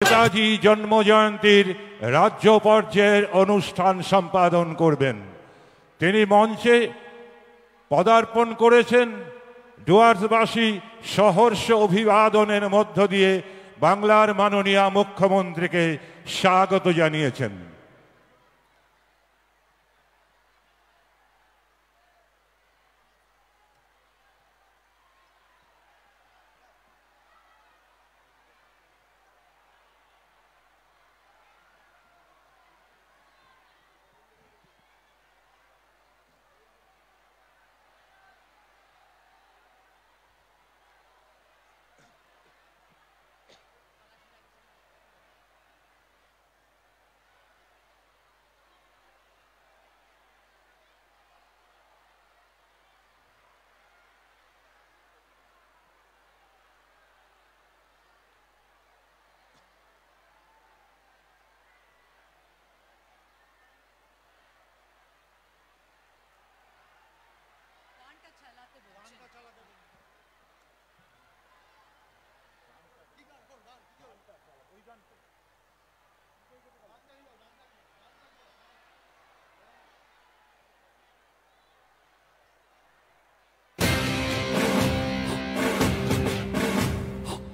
নেতাজি জন্মজয়ন্তীর রাজ্য পর্যায়ের অনুষ্ঠান সম্পাদন করবেন। তিনি মঞ্চে পদার্পণ করেছেন। ডুয়ার্সবাসী সহর্ষ অভিবাদনের মধ্য দিয়ে বাংলার মাননীয় মুখ্যমন্ত্রীকে স্বাগত জানিয়েছেন।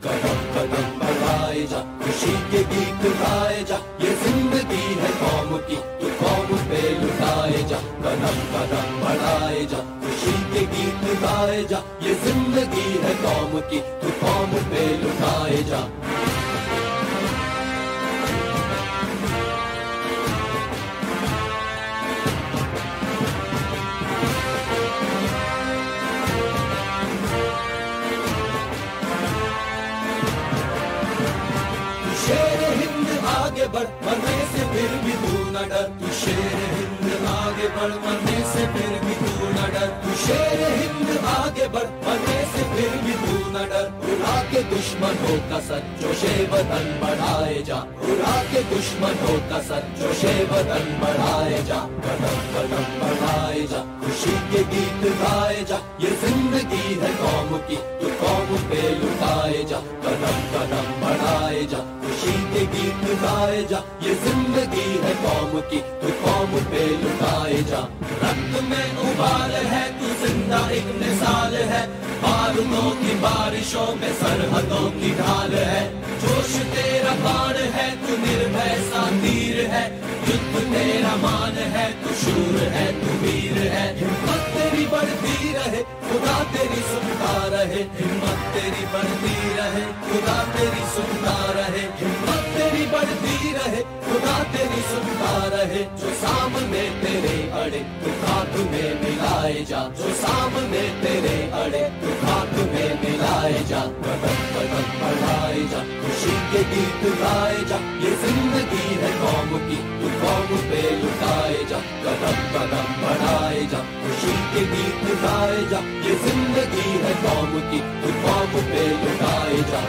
कदम कदम बढ़ाए जा, खुशी के गीत गाए जा, ये जिंदगी है कौम की, तू कौम पे लुटाए जा। कदम कदम बढ़ाए जा, खुशी के गीत गाए जा, ये जिंदगी है कौम की, तू कौम पे लुटाए जा। शेर हिंद आगे बढ़, मरने से फिर भी तू न डर। तू शेर हिंद आगे बढ़, मरने से फिर भी तू न डर। तू शेर हिंद आगे बढ़, मरने से फिर भी तू न डर। उड़ा के दुश्मनों का सर, जोशे वतन बढ़ाए जा। उड़ा के दुश्मनों का सर, जोशे वतन बढ़ाए जा। कदम कदम बढ़ाए जा, खुशी के गीत गाए जा, ये जिंदगी है कौम की, तू कौम पे लुटाए जा। कदम कदम बढ़ाए जा, खुशी के गीत गाए जा, ये जिंदगी है कौम की, तू कौम पे लुटाए जा। रक्त में उबाल है, तू जिंदा एक मिसाल है। बारूदों की बारिशों में सरहदों की ढाल है। जोश तेरा बाण है, तू निर्भय सा तीर है। युद्ध तेरा मान है, तू शूर है, तू वीर है। हिम्मत तेरी बढ़ती रहे, खुदा तेरी सुनता रहे। हिम्मत तेरी बढ़ती रहे, खुदा तेरी सुनता रहे। हिम्मत तेरी बढ़ती रहे, खुदा तेरी सुनता रहे। जो सामने तेरे अड़े, तू खाक में मिलाए जा। जो सामने तेरे अड़े, तू खाक में मिलाए जा। कदम कदम बढ़ाए जा, खुशी के गीत गाए जा, ये जिंदगी है कौम की, तू कौम पे लुटाए जा। कदम कदम बढ़ाए जा, खुशी के गीत गाए जा, ये जिंदगी है कौम की, तू कौम पे लुटाए जा।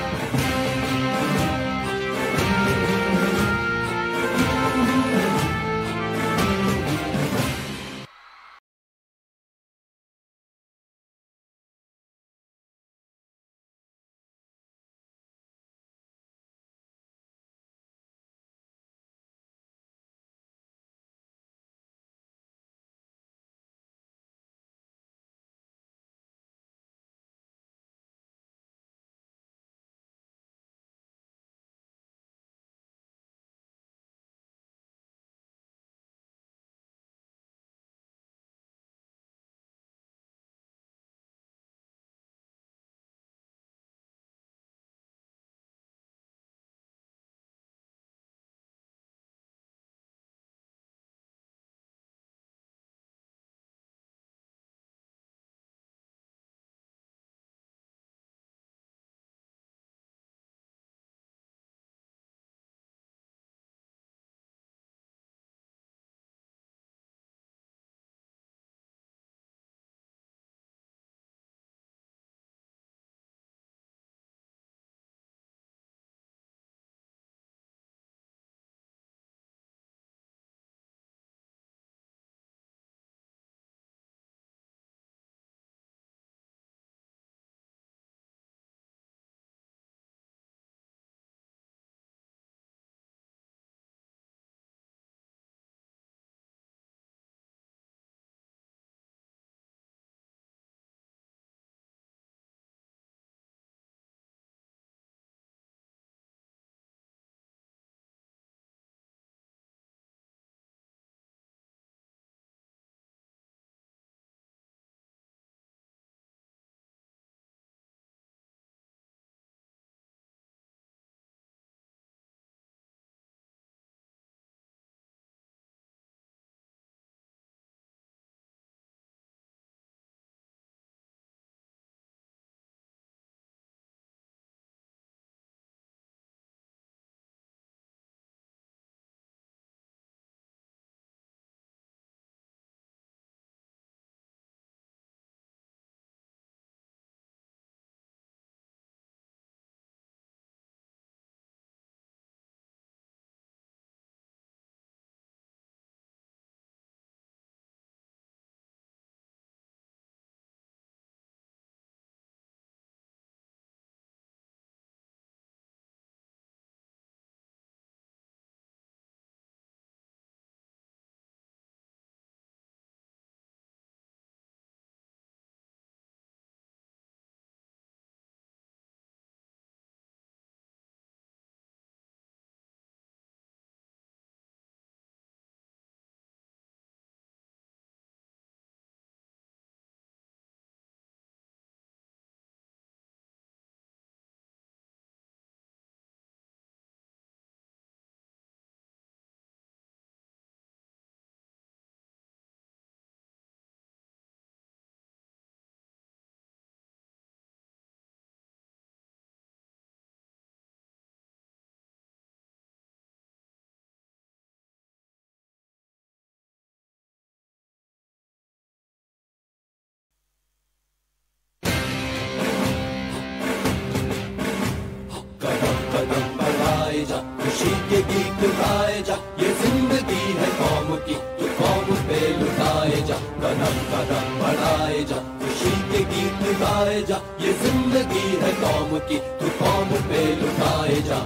लुटाए जा, ये जिंदगी है कौम की, तू कौम पे लुटाए जा, कदम कदम बढ़ाए जा, खुशी के गीत गाए जा, ये जिंदगी है कौम की, तू कौम पे लुटाए जा।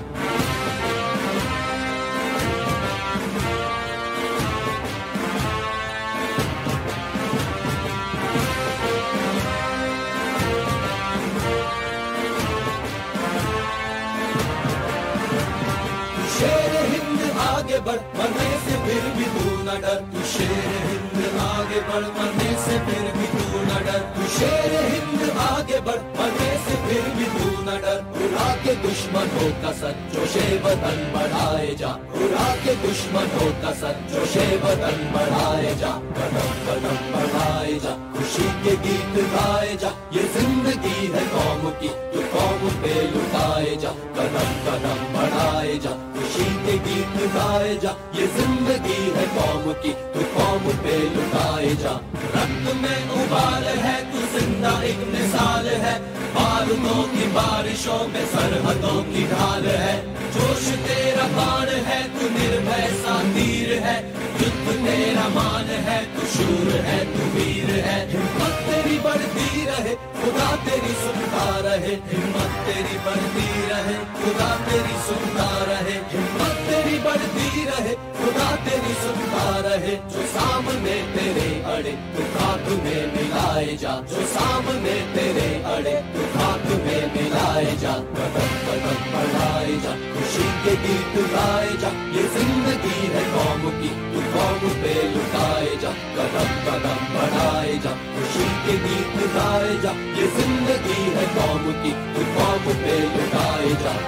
शेर हिंद आगे बढ़, मरने से फिर भी तू न डर, तू शेर हिंद आगे बढ़, मरने से फिर भी तू न डर, तू शेर हिंद आगे बढ़, मरने से फिर भी तू न डर, उड़ा के दुश्मनों का सच्चोशे वतन बढ़ाए जा, उड़ा के दुश्मनों का सच्चोशे वतन बढ़ाए जा, कदम कदम बढ़ाए जा, खुशी के गीत गाए जा, ये जिंदगी है कौम की, तू कौम पे लुटाए जा, कदम कदम बढ़ाए जा, खुशी के गीत गाए जा, ये जिंदगी है कौम की, तू कौम पे लुटाए जा। रक्त में उबाल है, तू जिंदा एक मिसाल है, बारूदों की बारिशों में सरहदों की ढाल है, जोश तेरा बाण है, तू निर्भय सा तीर है, युद्ध तेरा मान है, तू शूर है, तू वीर है, हिम्मत तेरी बढ़ती रहे, खुदा तेरी सुनता रहे, हिम्मत तेरी बढ़ती रहे, खुदा तेरी सुनता रहे, हिम्मत तेरी बढ़ती रहे, खुदा तेरी सुनता रहे, जो सामने तेरे अड़े तू खाक में मिलाए जा, जो सामने तेरे अड़े तू खाक में मिलाए जा, कदम कदम बढ़ाए जा, खुशी के गीत गाए जा, ये जिंदगी है कौम की, तू कौम पे लुटाए जा, कदम कदम बढ़ाए जा, खुशी के गीत गाए जा, ये जिंदगी है कौम की, तू कौम पे लुटाए जा।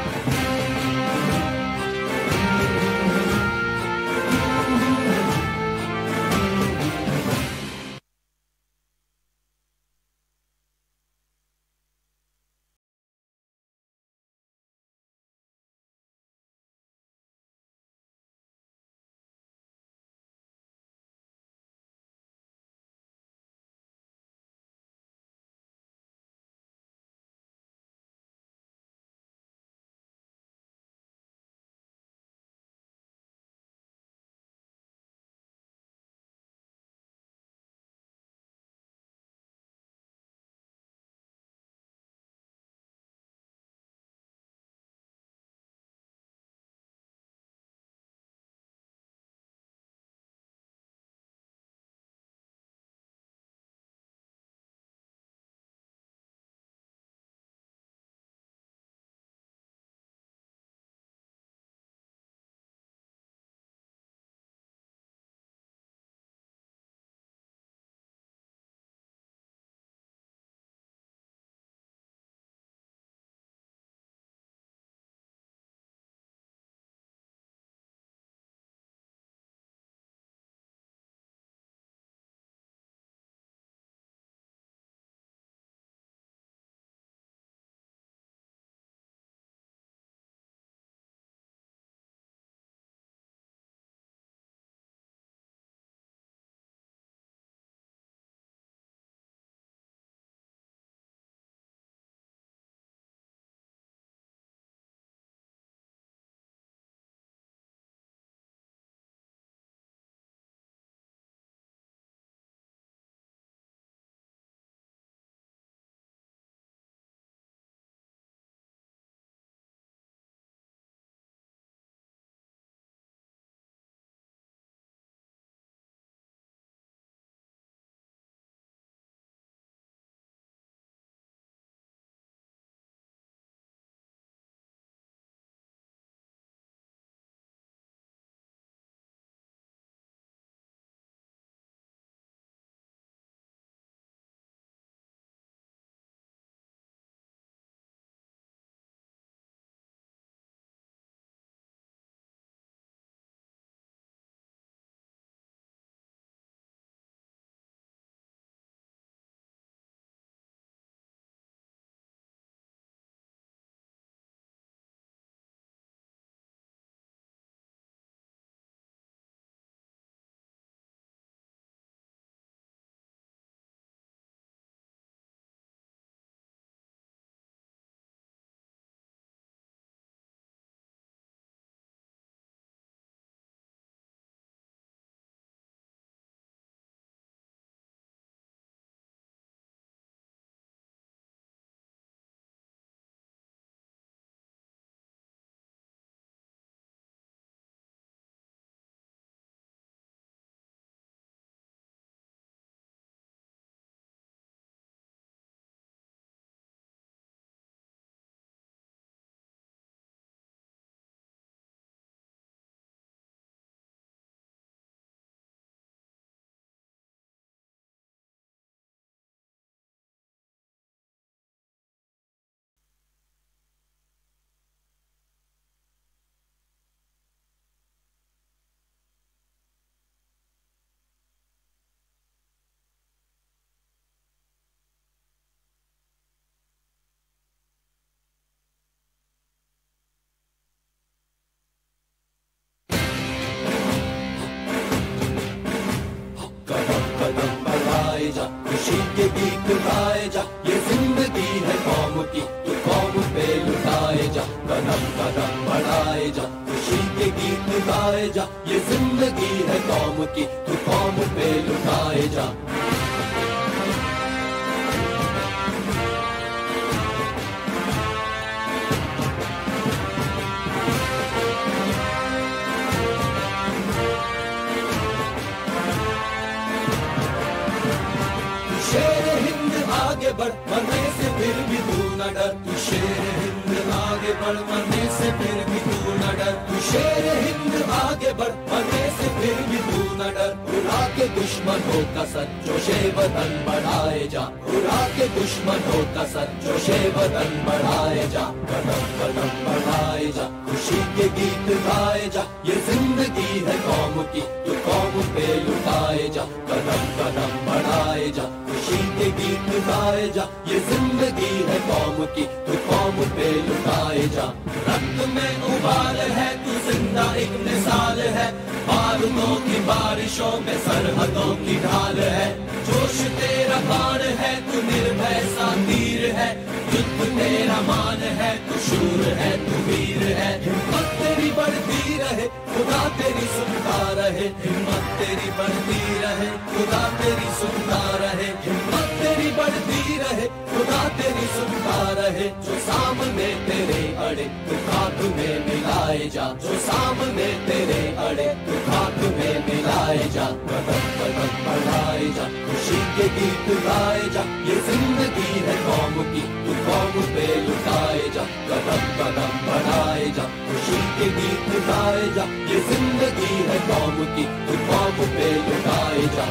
जा, ये जिंदगी है कौम की, तू कौम पे लुटाए जा। शेर हिंद आगे बढ़, मरने से फिर भी तू न डर। तू शेर हिंद आगे बढ़, मरने से फिर भी तू न डर। तू शेर हिंद आगे बढ़, मरने से फिर भी तू न डर। उड़ा के दुश्मनों का सर जोशे वतन बढ़ाए जा, उड़ा के दुश्मनों का सर जोशे वतन बढ़ाए जा। कदम कदम बढ़ाए जा, खुशी के गीत गाए जा, ये जिंदगी है कौम की, तू कौम पे लुटाए जा। कदम कदम बढ़ाए जा, खुशी के गीत गाए जा, ये जिंदगी है कौम की, तू कौम पे लुटाए जा। रक्त में उबाल है, तू जिंदा एक मिसाल है, बारूदों की बारिशों में सरहदों की ढाल है। जोश तेरा बाण है, तू निर्भय सा तीर है, युद्ध तेरा मान है, तू शूर है, तू वीर है। हिम्मत तेरी बढ़ती रहे, खुदा तेरी सुनता रहे, हिम्मत तेरी बढ़ती रहे, खुदा तेरी सुनता रहे। हिम्मत तेरी बढ़ती रहे, खुदा तेरी सुनता रहे। जो सामने तेरे अड़े, तू खाक में मिलाए जा, जो सामने तेरे अड़े, तू खाक में मिलाए जा। कदम कदम बढ़ाए जा, खुशी के गीत गाए जा, ये जिंदगी है कौम की, तू कौम पे लुटाए जा। कदम कदम बढ़ाए जा, खुशी के गीत गाए जा, ये जिंदगी है कौम की, तू कौम पे लुटाए जा।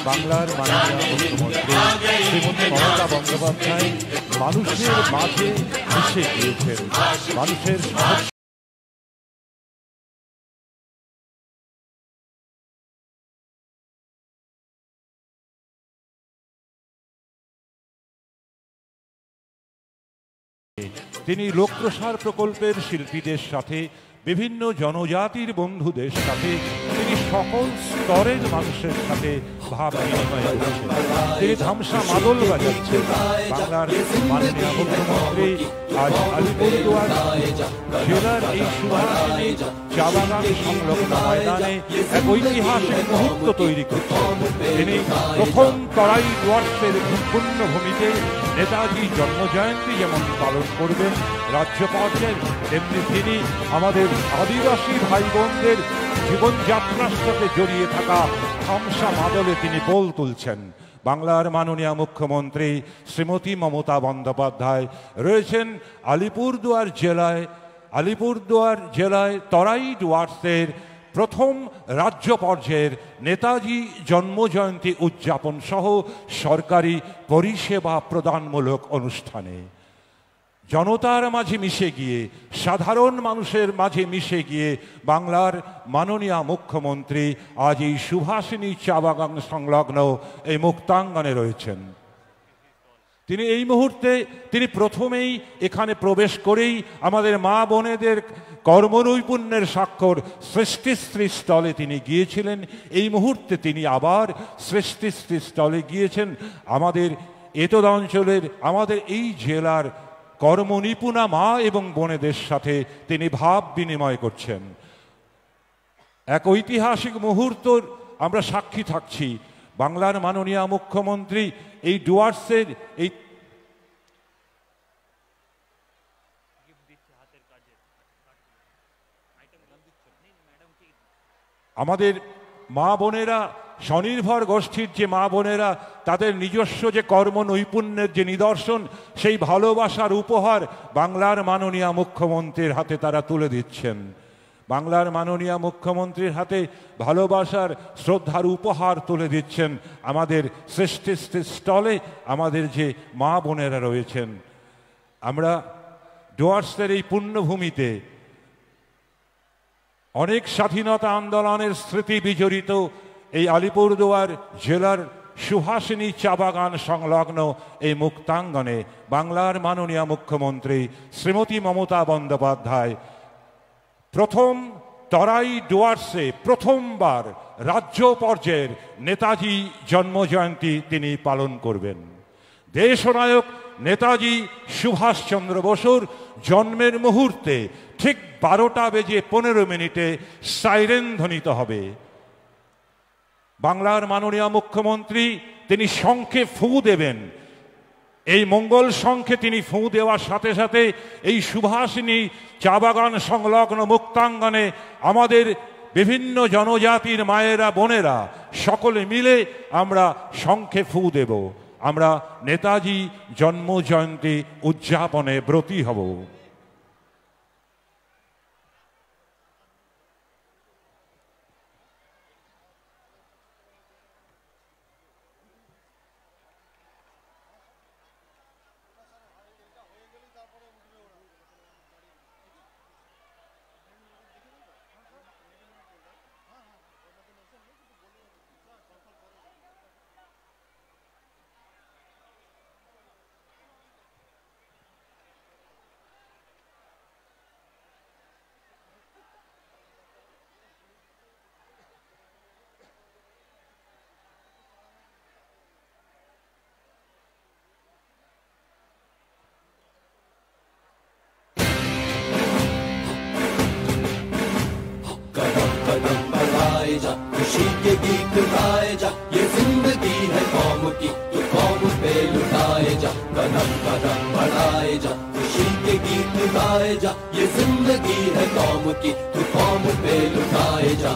বাংলার মাননীয় মুখ্যমন্ত্রী শ্রীমতী মমতা বন্দ্যোপাধ্যায় মানুষের মাঝে মিশে গিয়েছেন, মানুষের তিনি লোকপ্রসার প্রকল্পের শিল্পীদের সাথে, বিভিন্ন জনজাতির বন্ধুদের সাথে, তিনি সকল স্তরের মানুষের সাথে ভাব বিনিময় করছেন। তিনি ধামসা মাদল বাজাচ্ছেন। বাংলার মাননীয় মুখ্যমন্ত্রী আজ আলিপুরদুয়ার জেলার এই সুভাষিনী চা বাগান সংলগ্ন ময়দানে এক ঐতিহাসিক মুহূর্ত তৈরি করছেন। তিনি প্রথম তরাই ডুয়ার্সের পূর্ণভূমিতে নেতাজি জন্মজয়ন্তী যেমন পালন করবেন রাজ্য পর্যায়ে, তেমনি তিনি আমাদের আদিবাসী ভাই বোনদের জীবনযাত্রার সাথে জড়িয়ে থাকা ধামসা মাদলে তিনি বোল তুলছেন। বাংলার মাননীয় মুখ্যমন্ত্রী শ্রীমতী মমতা বন্দ্যোপাধ্যায় রয়েছেন আলিপুরদুয়ার জেলায় তরাই ডুয়ার্সের প্রথম রাজ্য পর্যায়ের নেতাজি জন্মজয়ন্তী উদযাপন সহ সরকারি পরিষেবা প্রদানমূলক অনুষ্ঠানে জনতার মাঝে মিশে গিয়ে, সাধারণ মানুষের মাঝে মিশে গিয়ে বাংলার মাননীয় মুখ্যমন্ত্রী আজ এই সুভাষিনী চা বাগান সংলগ্ন এই মুক্তাঙ্গনে রয়েছেন। তিনি এই মুহূর্তে তিনি প্রথমেই এখানে প্রবেশ করেই আমাদের মা বোনেদের কর্মনৈপুণ্যের স্বাক্ষর সৃষ্টিশ্রী স্থলে তিনি গিয়েছিলেন। এই মুহূর্তে তিনি আবার সৃষ্টিশ্রী স্থলে গিয়েছেন। আমাদের এতদ অঞ্চলের, আমাদের এই জেলার কর্মনিপুণা মা এবং বোনেদের সাথে তিনি ভাব বিনিময় করছেন। এক ঐতিহাসিক মুহূর্তর আমরা সাক্ষী থাকছি। বাংলার মাননীয় মুখ্যমন্ত্রী এই ডুয়ার্সের এই আমাদের মা বোনেরা, স্বনির্ভর গোষ্ঠীর যে মা বোনেরা, তাদের নিজস্ব যে কর্ম নৈপুণ্যের যে নিদর্শন, সেই ভালোবাসার উপহার বাংলার মাননীয় মুখ্যমন্ত্রীর হাতে তারা তুলে দিচ্ছেন। বাংলার মাননীয় মুখ্যমন্ত্রীর হাতে ভালোবাসার, শ্রদ্ধার উপহার তুলে দিচ্ছেন আমাদের সৃষ্টিশ্রী স্থলে আমাদের যে মা বোনেরা রয়েছেন। আমরা ডুয়ার্সের এই পুণ্যভূমিতে অনেক স্বাধীনতা আন্দোলনের স্মৃতি বিজড়িত এই আলিপুরদুয়ার জেলার সুভাষিনী চা বাগান সংলগ্ন এই মুক্তাঙ্গনে বাংলার মাননীয় মুখ্যমন্ত্রী শ্রীমতী মমতা বন্দ্যোপাধ্যায় প্রথম তরাই ডুয়ার্সে প্রথমবার রাজ্য পর্যায়ের নেতাজি জন্মজয়ন্তী তিনি পালন করবেন। দেশনায়ক নেতাজি সুভাষচন্দ্র বসুর জন্মের মুহূর্তে ঠিক 12:15 সাইরেন ধ্বনিত হবে। বাংলার মাননীয় মুখ্যমন্ত্রী তিনি শঙ্খে ফু দেবেন। এই মঙ্গল শঙ্খে তিনি ফু দেওয়ার সাথে সাথে এই সুভাষিনী চা বাগান সংলগ্ন মুক্তাঙ্গনে আমাদের বিভিন্ন জনজাতির মায়েরা বোনেরা সকলে মিলে আমরা শঙ্খে ফু দেব। আমরা নেতাজি জন্মজয়ন্তী উদযাপনে ব্রতী হব। खुशी के गीत गाए जा, ये जिंदगी है कौम की, तो कौम पे लुटाए जा। कदम कदम बढ़ाए जा, खुशी के गीत गाए जा, ये जिंदगी है कौम की, तो कौम पे लुटाए जा।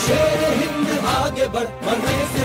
शेर हिंद आगे बढ़, मरने से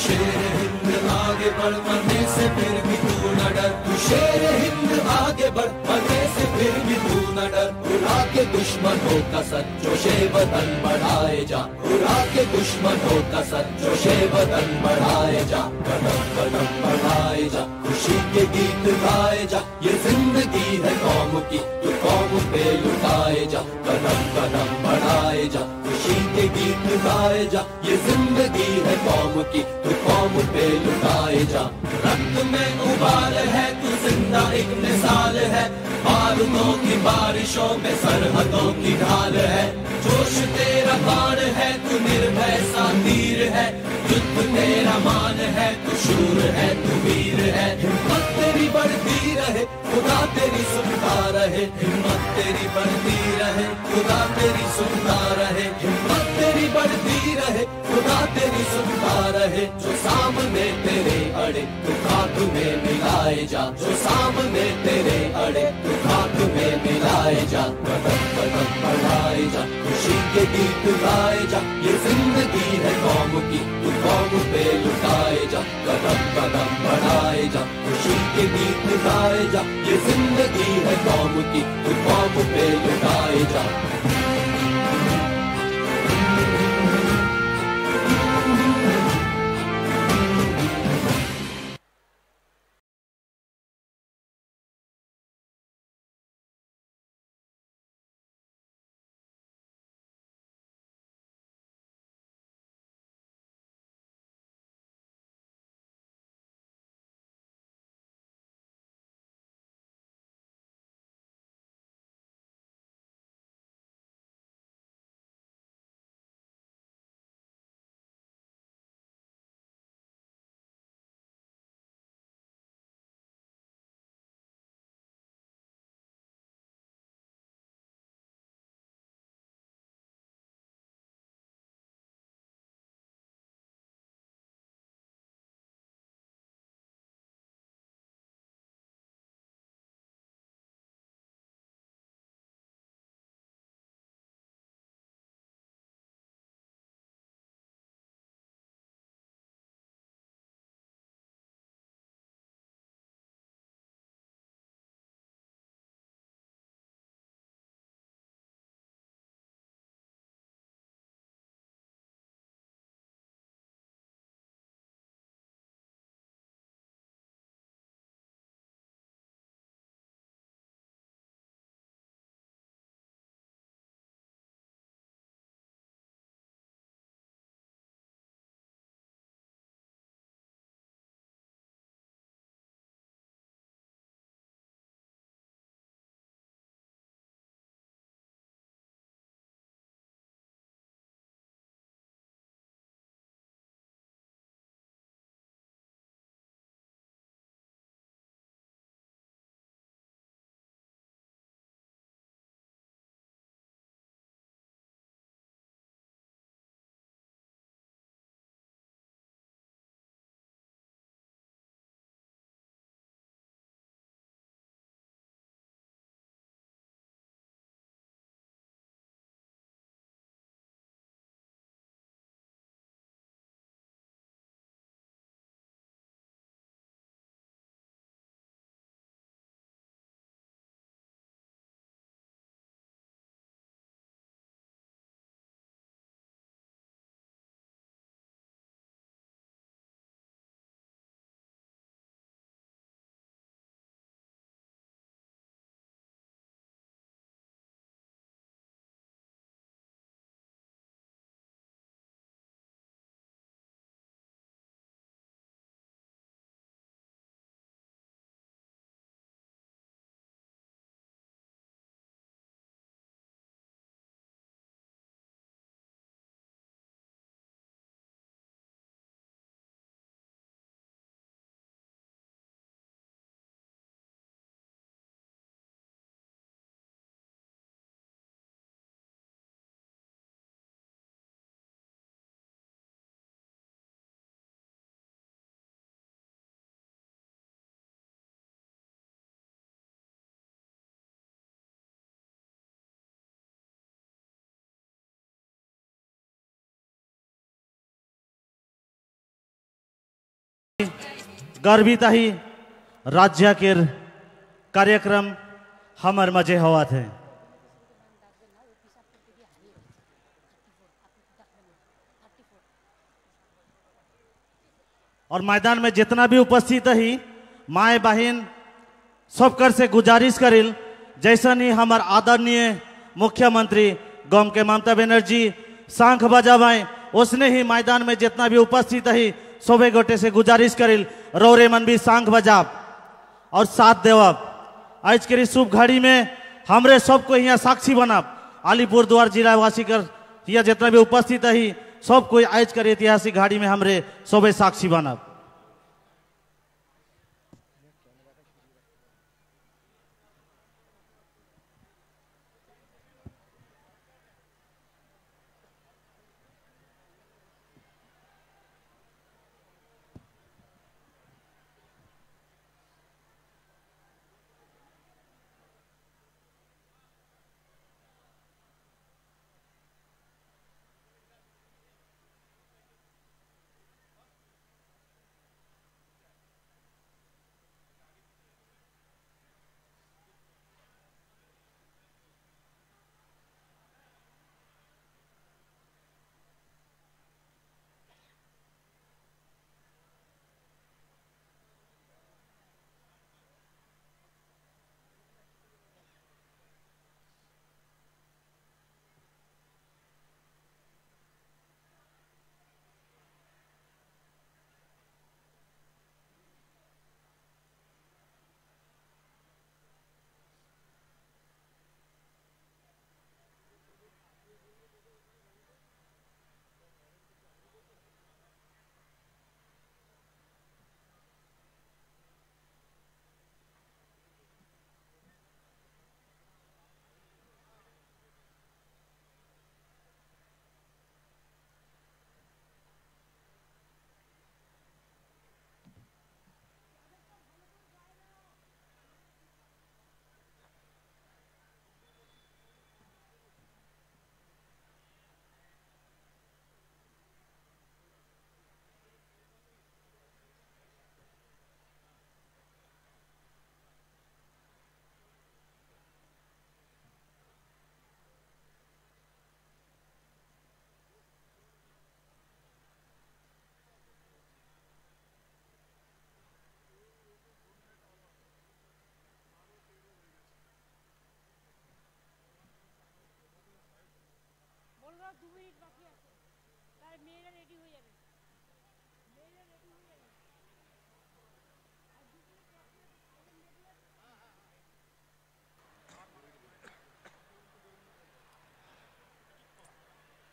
शेर हिंद आगे बढ़, मरने से फिर भी तू न डर। तू शेर हिंद आगे बढ़, मरने से फिर भी तू न डर। उड़ा के दुश्मनों का सर जोशे वतन बढ़ाए जा, उड़ा के दुश्मनों का सर जोशे वतन बढ़ाए जा। कदम कदम बढ़ाए जा, खुशी के गीत गाए जा, ये जिंदगी है कौम की, तू कौम पे लुटाए जा। कदम कदम बढ़ाए जा, खुशी के गीत गाए जा, ये जिंदगी है कौम की, तू कौम पे लुटाए जा। रक्त में उबाल है, तू जिंदा एक मिसाल है, बारूदों की बारिशों में सरहदों की ढाल है। जोश तेरा बाण है, तू निर्भय सा तीर है, युद्ध तेरा मान है, तू शूर है, तू वीर है। हिम्मत तेरी बढ़ती रहे, खुदा तेरी सुनता रहे, हिम्मत तेरी बढ़ती रहे, खुदा तेरी सुनता रहे। हिम्मत तेरी बढ़ती रहे, खुदा तेरी सुनता रहे। जो सामने तेरे अड़े तू खाक में मिलाए जा, जो सामने तेरे अड़े तू खाक में मिलाए जा। कदम कदम बढ़ाए जा, खुशी के गीत गाए जा, ये जिंदगी है कौम की, तू कौम पे लुटाए जा। कदम कदम बढ़ाए जा, खुशी के गीत गाए जा, ये जिंदगी है कौम की, तू कौम पे लुटाए जा। गर्वित ही राज्य के कार्यक्रम हमर मजे हुआ थे। और मैदान में जितना भी उपस्थित ही माए बहन सबकर से गुजारिश करिल जैसा नहीं हमार आदरणीय मुख्यमंत्री गम के ममता बनर्जी शंख बजावाएं उसने ही मैदान में जितना भी उपस्थित ही सोबे गोटे से गुजारिश करिल रौरे मन भी शंख बजाब और साथ देवब। आज के शुभ घड़ी में हमरे सबको यहाँ साक्षी बनाब अलीपुरद्वार जिला वासी कर यहाँ जितना भी उपस्थित ही सब कोई आज कर ऐतिहासिक घड़ी में हमरे सोबे साक्षी बनाब।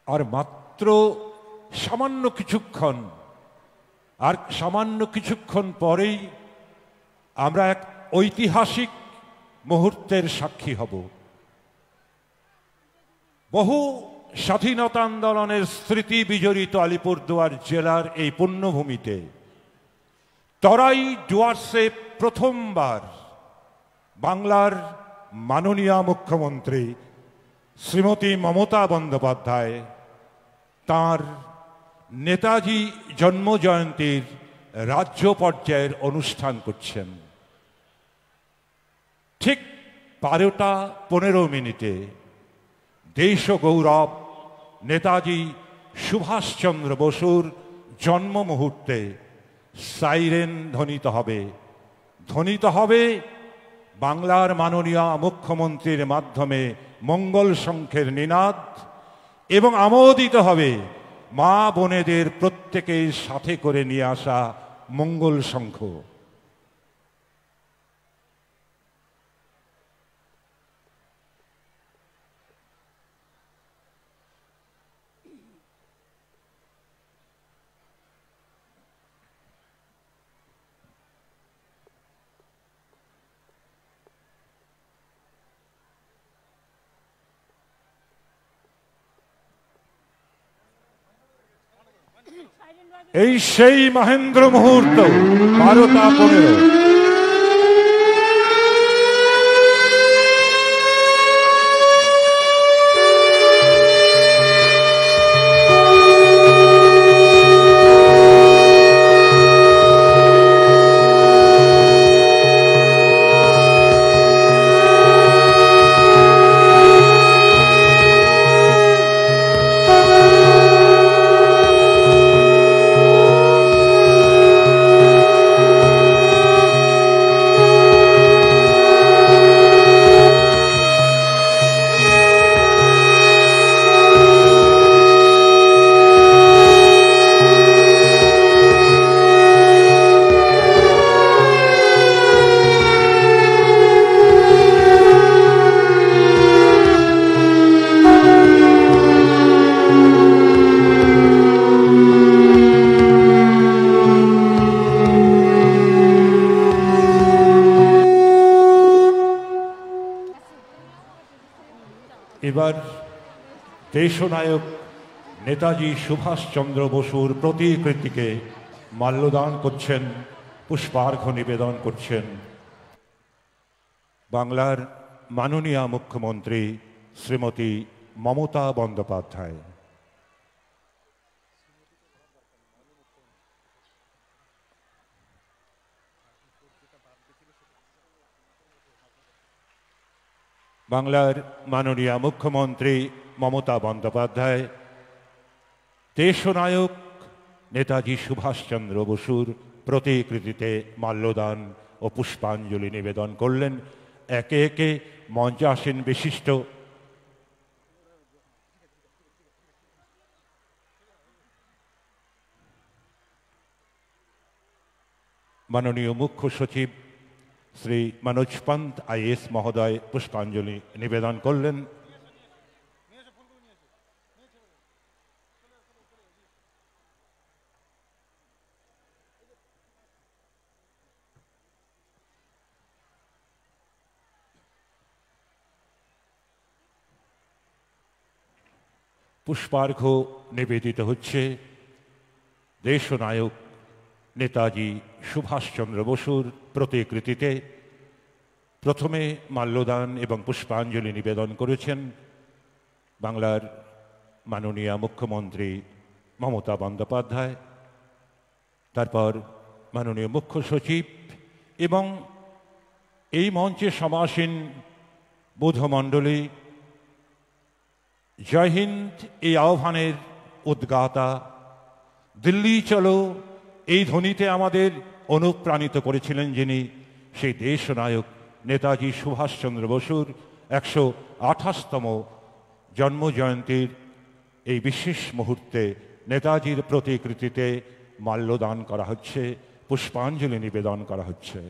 और मात्र सामान्य किछुक्षण परेई आमरा एक ऐतिहासिक मुहूर्तेर साक्षी हब। बहु स्वाधीनता आंदोलनेर स्मृति विजड़ित आलिपुरदुआर जिलार এই पुण्यभूमिते तराई डुয়ার্সে प्रथमबार बांगलार माननीय मुख्यमंत्री श्रीमती ममता बंदोपाध्याय तार नेताजी जन्म जयंतीर राज्य पर्यायर अनुष्ठान करছেন। ठीक 12:15 देश गौरव नेताजी सुभाष चंद्र बसुर जन्म मुहूर्ते साइरेन ध्वनित हबे बांगलार माननीय मुख्यमंत्रीर माध्यमे मंगल शंखेर निनाद एवं आमोदित हबे मा बोनेदेर प्रत्येकेर साथे करे निये आसा मंगल शंख। এই সেই মহেন্দ্র মুহূর্ত 12:15। এবার দেশনায়ক নেতাজি সুভাষচন্দ্র বসুর প্রতিকৃতিকে মাল্যদান করছেন, পুষ্পার্ঘ্য নিবেদন করছেন বাংলার মাননীয় মুখ্যমন্ত্রী শ্রীমতী মমতা বন্দ্যোপাধ্যায়। বাংলার মাননীয় মুখ্যমন্ত্রী মমতা বন্দ্যোপাধ্যায় দেশনায়ক নেতাজি সুভাষচন্দ্র বসুর প্রতিকৃতিতে মাল্যদান ও পুষ্পাঞ্জলি নিবেদন করলেন। একে একে মঞ্চে আসেন বিশিষ্ট মাননীয় মুখ্য সচিব শ্রী मनोज पंत आईएएस महोदय पुष्पांजलि निवेदन करलें। पुष्पार्घ्य निवेदित होच्छे देशनायक नेताजी सुभाषचंद्र बसुर प्रतिकृतिते। प्रथमे माल्यदान एवं पुष्पांजलि निवेदन करेছেন बांगलार माननीय मुख्यमंत्री ममता बंद्योपाध्याय, तारपर माननीय मुख्य सचिव एवं এই মঞ্চে সমাসীন বৌদ্ধমণ্ডলী। জয় হিন্দ এই আহ্বানের উদ্গাতা, দিল্লি চলো এই ধ্বনিতে আমাদের অনুপ্রাণিত করেছিলেন যিনি, সেই দেশনায়ক নেতাজি সুভাষচন্দ্র বসুর 128তম জন্মজয়ন্তীর এই বিশেষ মুহূর্তে নেতাজির প্রতিকৃতিতে মাল্যদান করা হচ্ছে, পুষ্পাঞ্জলি নিবেদন করা হচ্ছে।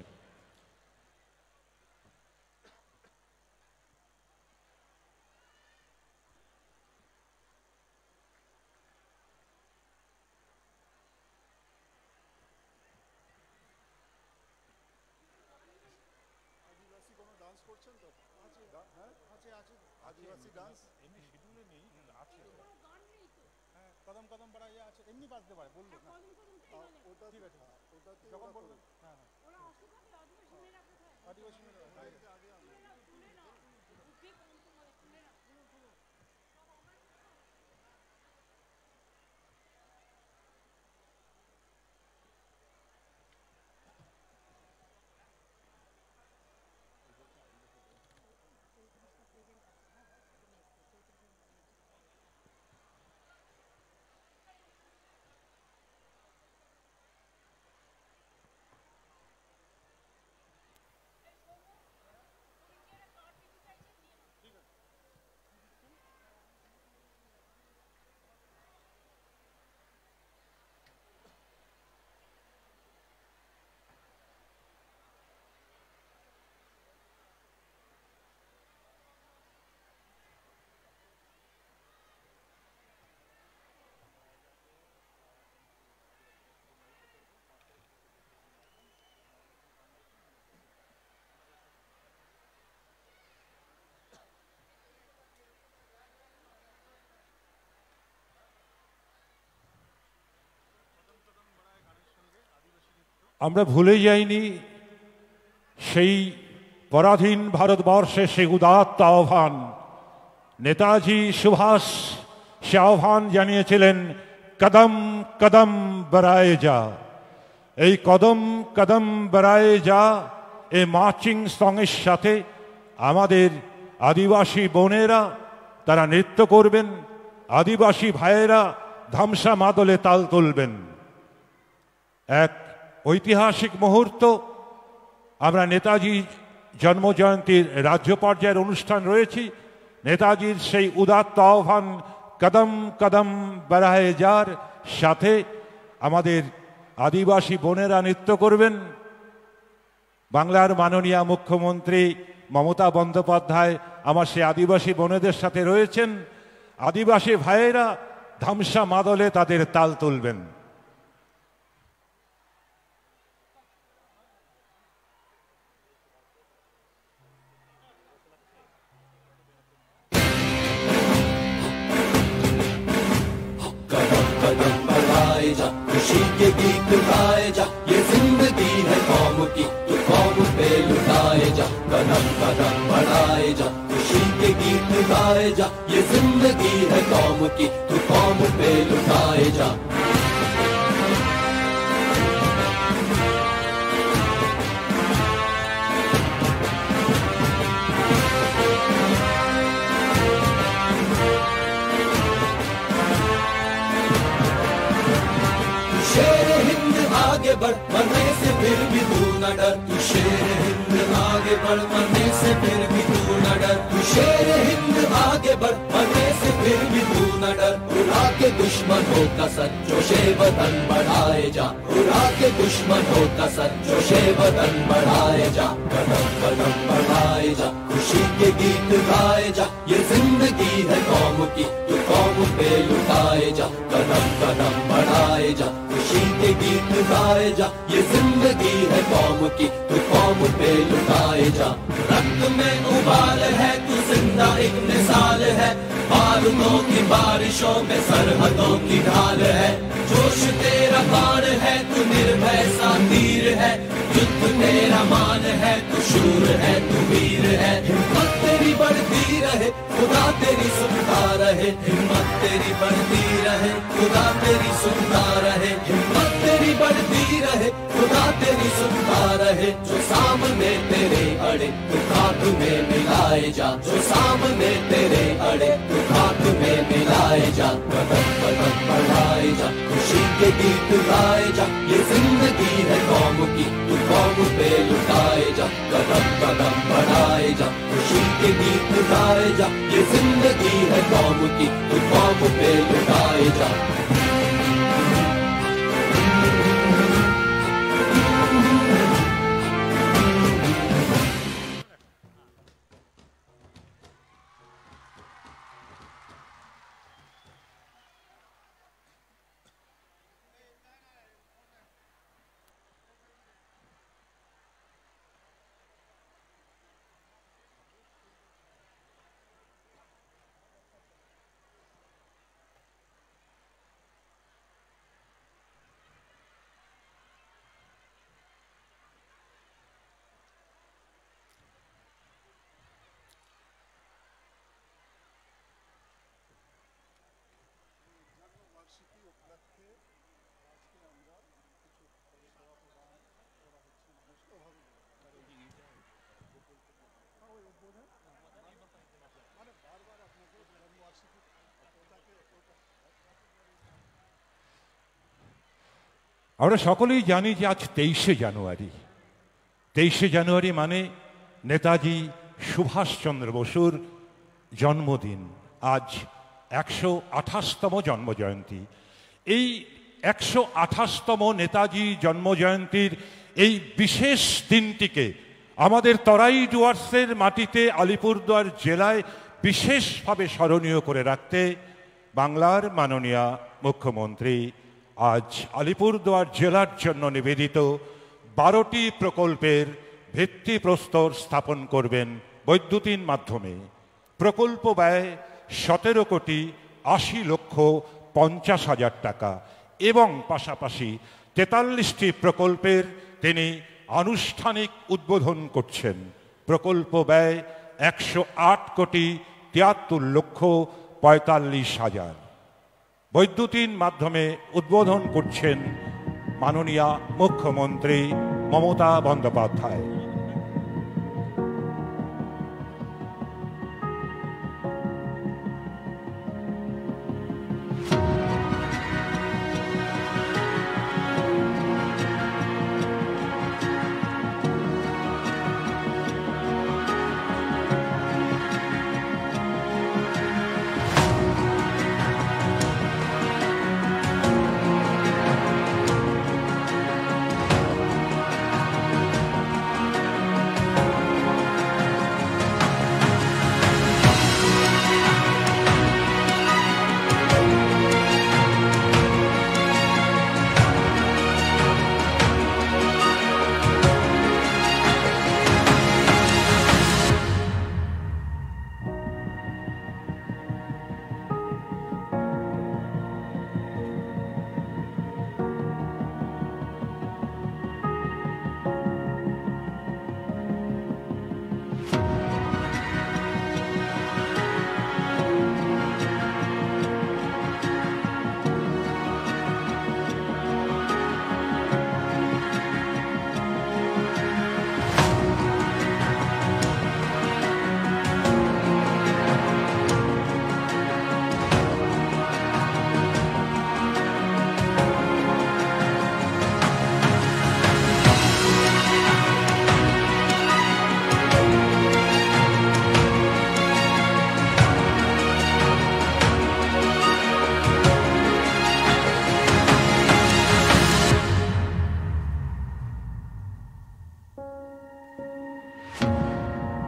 আমরা ভুলে যাইনি সেই পরাধীন ভারতবর্ষে সেই উদাত্ত আহ্বান। নেতাজি সুভাষ সে আহ্বান জানিয়েছিলেন, কদম কদম বড়ায়ে যা। এই কদম কদম বড়ায়ে যা এই মার্চিং সঙ্গের সাথে আমাদের আদিবাসী বোনেরা তারা নৃত্য করবেন, আদিবাসী ভাইয়েরা ধামসা মাদলে তাল তুলবেন। এক ঐতিহাসিক মুহূর্ত। আমরা নেতাজি জন্মজয়ন্তীর রাজ্য পর্যায়ের অনুষ্ঠান রয়েছি। নেতাজির সেই উদাত্ত আহ্বান কদম কদম বড়ায়ে যার সাথে আমাদের আদিবাসী বোনেরা নৃত্য করবেন। বাংলার মাননীয় মুখ্যমন্ত্রী মমতা বন্দ্যোপাধ্যায় আমার সেই আদিবাসী বোনেদের সাথে রয়েছেন। আদিবাসী ভাইয়েরা ধামসা মাদলে তাদের তাল তুলবেন। कदम कदम बढ़ाए जा, खुशी के गीत गाए जा, ये जिंदगी है कौम की, तू कौम पे लुटाए जा। शेर हिंद आगे बढ़, मरने से फिर भी तू न डर, तू शेर हिंद आगे बढ़, मरने से फिर भी तू न डर, तू शेर हिंद आगे बढ़, मरने से फिर भी तू न डर। उड़ा के दुश्मनों का सर, जोशे वतन बढ़ाए जा, उड़ा के दुश्मनों का सर, जोशे वतन बढ़ाए जा, कदम कदम बढ़ाए जा, खुशी के गीत गाए जा, ये जिंदगी है कौम की, तू कौम पे लुटाए जा, कदम कदम बढ़ाए जा, खुशी के गीत गाए जा, ये जिंदगी है कौम की, तू कौम पे लुटाए जा। रक्त में उबाल है, तू जिंदा एक मिसाल है, बारूदों की बारिशों में सरहदों की ढाल है, जोश तेरा बाण है, तू निर्भय सा तीर है, युद्ध तेरा मान है, तू शूर है, तू वीर है, हिम्मत तेरी बढ़ती रहे, खुदा तेरी सुनता रहे, हिम्मत तेरी बढ़ती रहे, खुदा तेरी सुनता रहे, हिम्मत तेरी बढ़ती रहे, खुदा तेरी सुनता रहे। जो सामने तेरे अड़े तू खाक में मिलाए जा, जो सामने तेरे अड़े तू खाक में मिलाए जा, कदम कदम बढ़ाए जा, खुशी के गीत गाए जा, ये जिंदगी है कौम की, तू कौम पे लुटाए जा, कदम कदम बढ़ाए जा, खुशी के गीत गाए जा, ये जिंदगी है कौम की, तू कौम पे लुटाए जा। আমরা সকলেই জানি যে আজ 23শে জানুয়ারি। 23শে জানুয়ারি মানে নেতাজি সুভাষচন্দ্র বসুর জন্মদিন। আজ 128তম জন্মজয়ন্তী। এই 128তম নেতাজি জন্মজয়ন্তীর এই বিশেষ দিনটিকে আমাদের তরাই ডুয়ার্সের মাটিতে আলিপুরদুয়ার জেলায় বিশেষভাবে স্মরণীয় করে রাখতে বাংলার মাননীয় মুখ্যমন্ত্রী আজ আলিপুরদুয়ার জেলার জন্য নিবেদিত 12টি প্রকল্পের ভিত্তিপ্রস্তর স্থাপন করবেন বৈদ্যুতিন মাধ্যমে। প্রকল্প ব্যয় 17,80,50,000 টাকা এবং পাশাপাশি 43টি প্রকল্পের তিনি আনুষ্ঠানিক উদ্বোধন করছেন। প্রকল্প ব্যয় 108,73,45,000। বৈদ্যুতিন মাধ্যমে উদ্বোধন করছেন মাননীয় মুখ্যমন্ত্রী মমতা বন্দ্যোপাধ্যায়।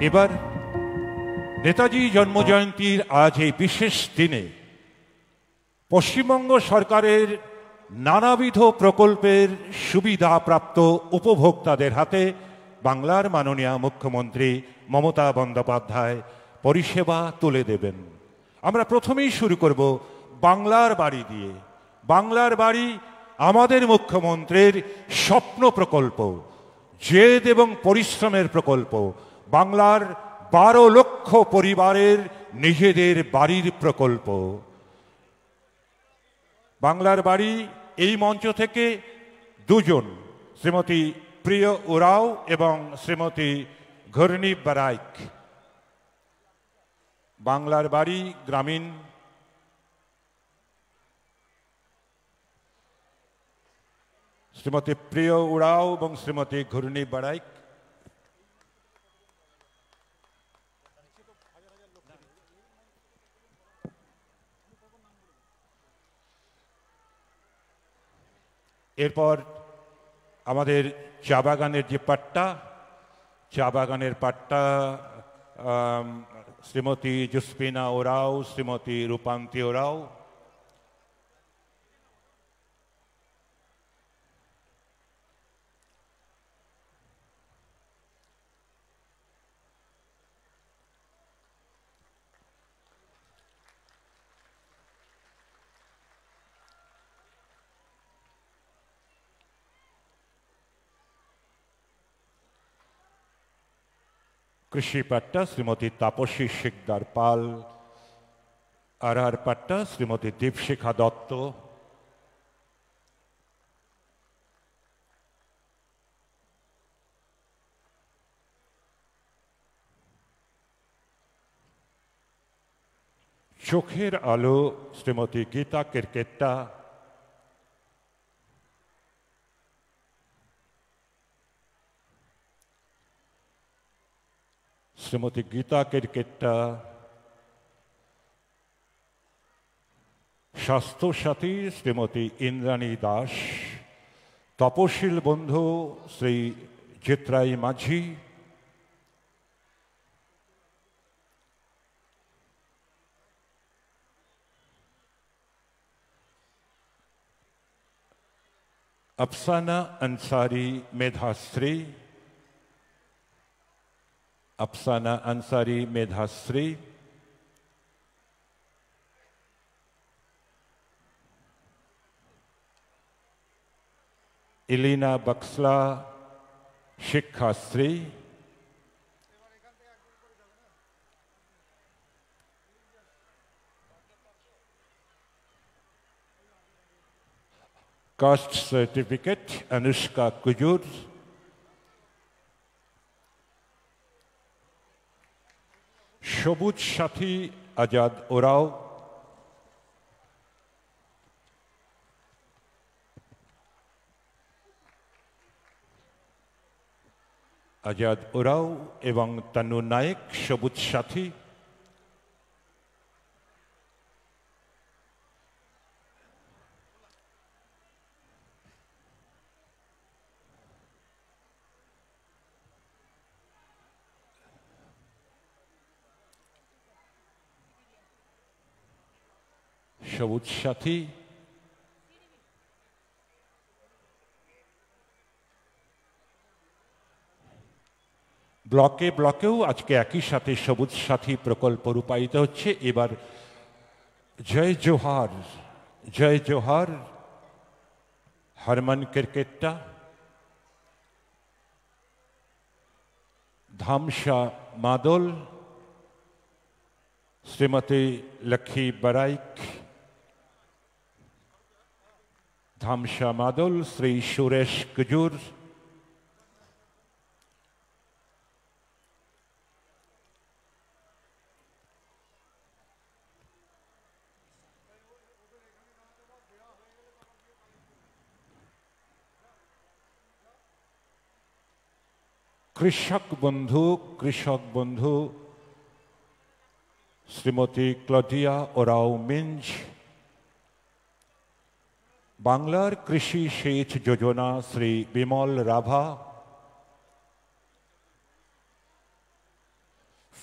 এবার নেতাজি জন্মজয়ন্তীর আজ এই বিশেষ দিনে পশ্চিমবঙ্গ সরকারের নানাবিধ প্রকল্পের সুবিধাপ্রাপ্ত উপভোক্তাদের হাতে বাংলার মাননীয় মুখ্যমন্ত্রী মমতা বন্দ্যোপাধ্যায় পরিষেবা তুলে দেবেন। আমরা প্রথমেই শুরু করব বাংলার বাড়ি দিয়ে। বাংলার বাড়ি আমাদের মুখ্যমন্ত্রীর স্বপ্ন প্রকল্প, জেদ এবং পরিশ্রমের প্রকল্প, বাংলার 12 লক্ষ পরিবারের নিজেদের বাড়ির প্রকল্প। বাংলার বাড়ি এই মঞ্চ থেকে দুজন, শ্রীমতী প্রিয় ওরাও এবং শ্রীমতী ঘূর্ণি বারাইক, বাংলার বাড়ি গ্রামীণ শ্রীমতী প্রিয় উড়াও এবং শ্রীমতী ঘূর্ণি বারাইক। এরপর আমাদের চা বাগানের যে পাট্টা, চা বাগানের পাট্টা শ্রীমতী জুসপিনা ওরাও, শ্রীমতী রূপান্তি ওরাও। কৃষি পাট্টা শ্রীমতী তাপসী শিকদার পাল, আর পাট্টা শ্রীমতী দীপশিখা দত্ত। চোখের আলো শ্রীমতী গীতা কেরকেট্টা। শ্রীমতী গীতা কেরকেট্টা। স্বাস্থ্যসাথী শ্রীমতী ইন্দ্রাণী দাস। তপশীল বন্ধু শ্রী চিত্রাই মাঝি। আফসানা আনসারি মেধাশ্রী। আফসানা আনসারি মেধাশ্রী। ইলিনা বক্সলা শিক্ষাশ্রী। Caste certificate Anushka Kujur. সবুজ সাথী আজাদ ওরাও। আজাদ ওরাও এবং তানু নায়েক সবুজ সাথী। সবুজ সাথী। ব্লকে ব্লকেও আজকে একই সাথে সবুজ সাথী প্রকল্প রূপায়িত হচ্ছে। এবার জয় জোহার, জয় জোহার হরমন কেরকেট্টা। ধামসা মাদল শ্রীমতী লক্ষ্মী বারাইক। ধামসা মাদল শ্রী সুরেশ কুজুর। কৃষক বন্ধু শ্রীমতী ক্লডিয়া ওরাও মিঞ্জ। বাংলার Krishi Sech Yojana Shri Bimal Rava.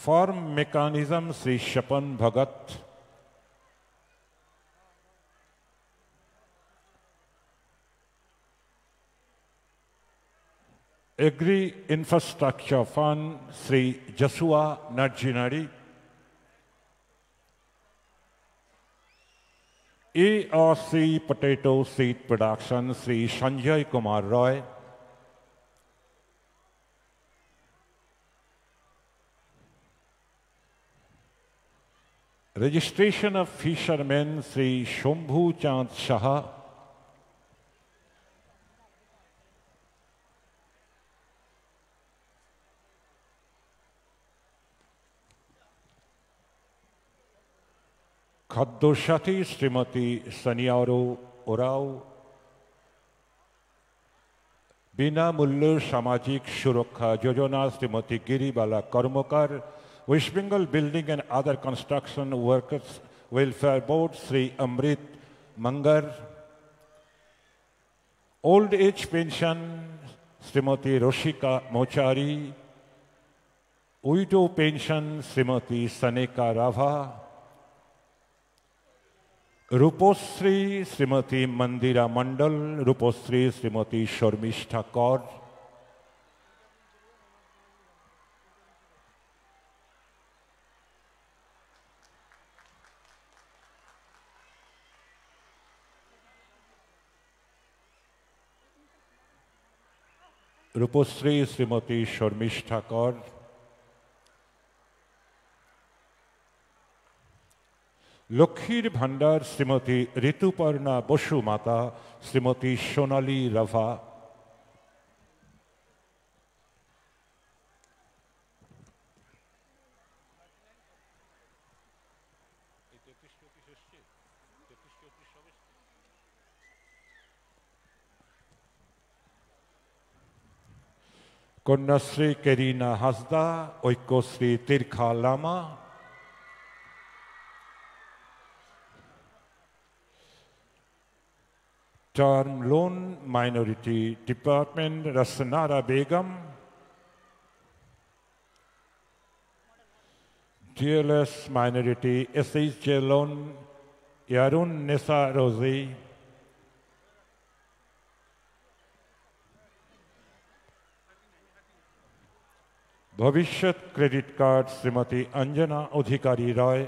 Farm mechanism Shri Shapan Bhagat, agri infrastructure fund Shri Jasua Narzinary, ARC potato seed production Shri Sanjay Kumar Roy, registration of fisherman Shri Shambhu Chand Shah, Khadyasathi Shrimati Saniyaro Oraon, Binamulya Samajik Suraksha Yojana Shrimati Giribala Karmakar, West Bengal building and other construction workers welfare board Shri Amrit Mangar, old age pension Shrimati Rasika Mochari, widow pension Shrimati Saneka Rava, Rupashree Shrimati Mandira Mandal, Rupashree Shrimati Sharmistha Kaur, Rupashree Shrimati Sharmistha Kaur, Lakshmir Bhandar Shrimati Rituparna Basu Mata, Shrimati Sonali Rabha, Kanyashree Kerina Hansda, Aikyashree Tirkha Lama, term loan minority department Rasnara Begum, DLS minority SHJ loan Yarun Nisa Roji, Bhabishyat credit card Shrimati Anjana Adhikari Roy,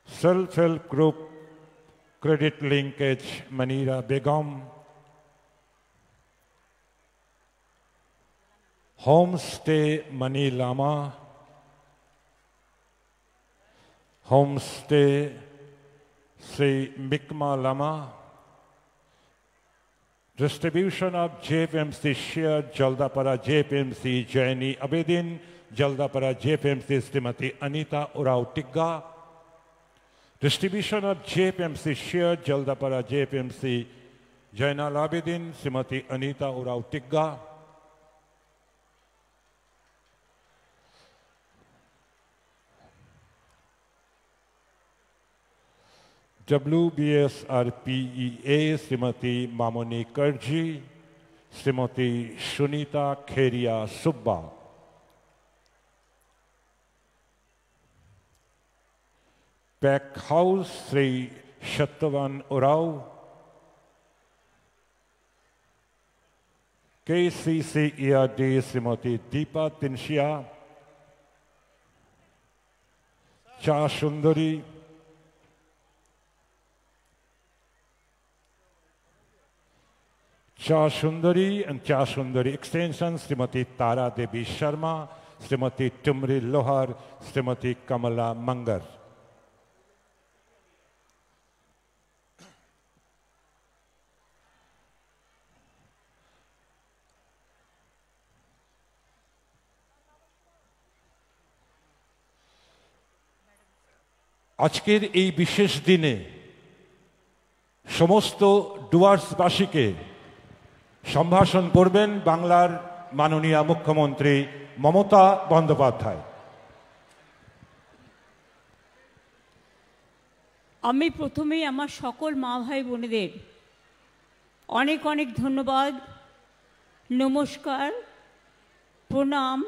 self help group credit linkage Manira Begum, home stay Mani Lama, home stay Shri Mikma Lama, distribution of JPMC share Jaldapara JPMC Jaini Abedin, जल्दापरा JPMC Shrimati Anita Oraon Tigga, distribution of JPMC share Jaldapara JPMC Jainal Abedin Shrimati Anita Oraon Tigga, WBSRPEA Shrimati Mamoni Karji, Shrimati Sunita Kheria Subba, pack house Shri Satyavan Oraon, KCCERD Shrimati Dipa Tinshia, Cha Sundari, Cha Sundari extension Shrimati Tara Devi Sharma, Shrimati Tumri Lohar, Shrimati कमला मंगर। আজকের এই বিশেষ দিনে সমস্ত ডুয়ার্সবাসীকে সম্ভাষণ করবেন বাংলার মাননীয় মুখ্যমন্ত্রী মমতা বন্দ্যোপাধ্যায়। আমি প্রথমেই আমার সকল মা ভাই বোনেদের অনেক অনেক ধন্যবাদ, নমস্কার প্রণাম,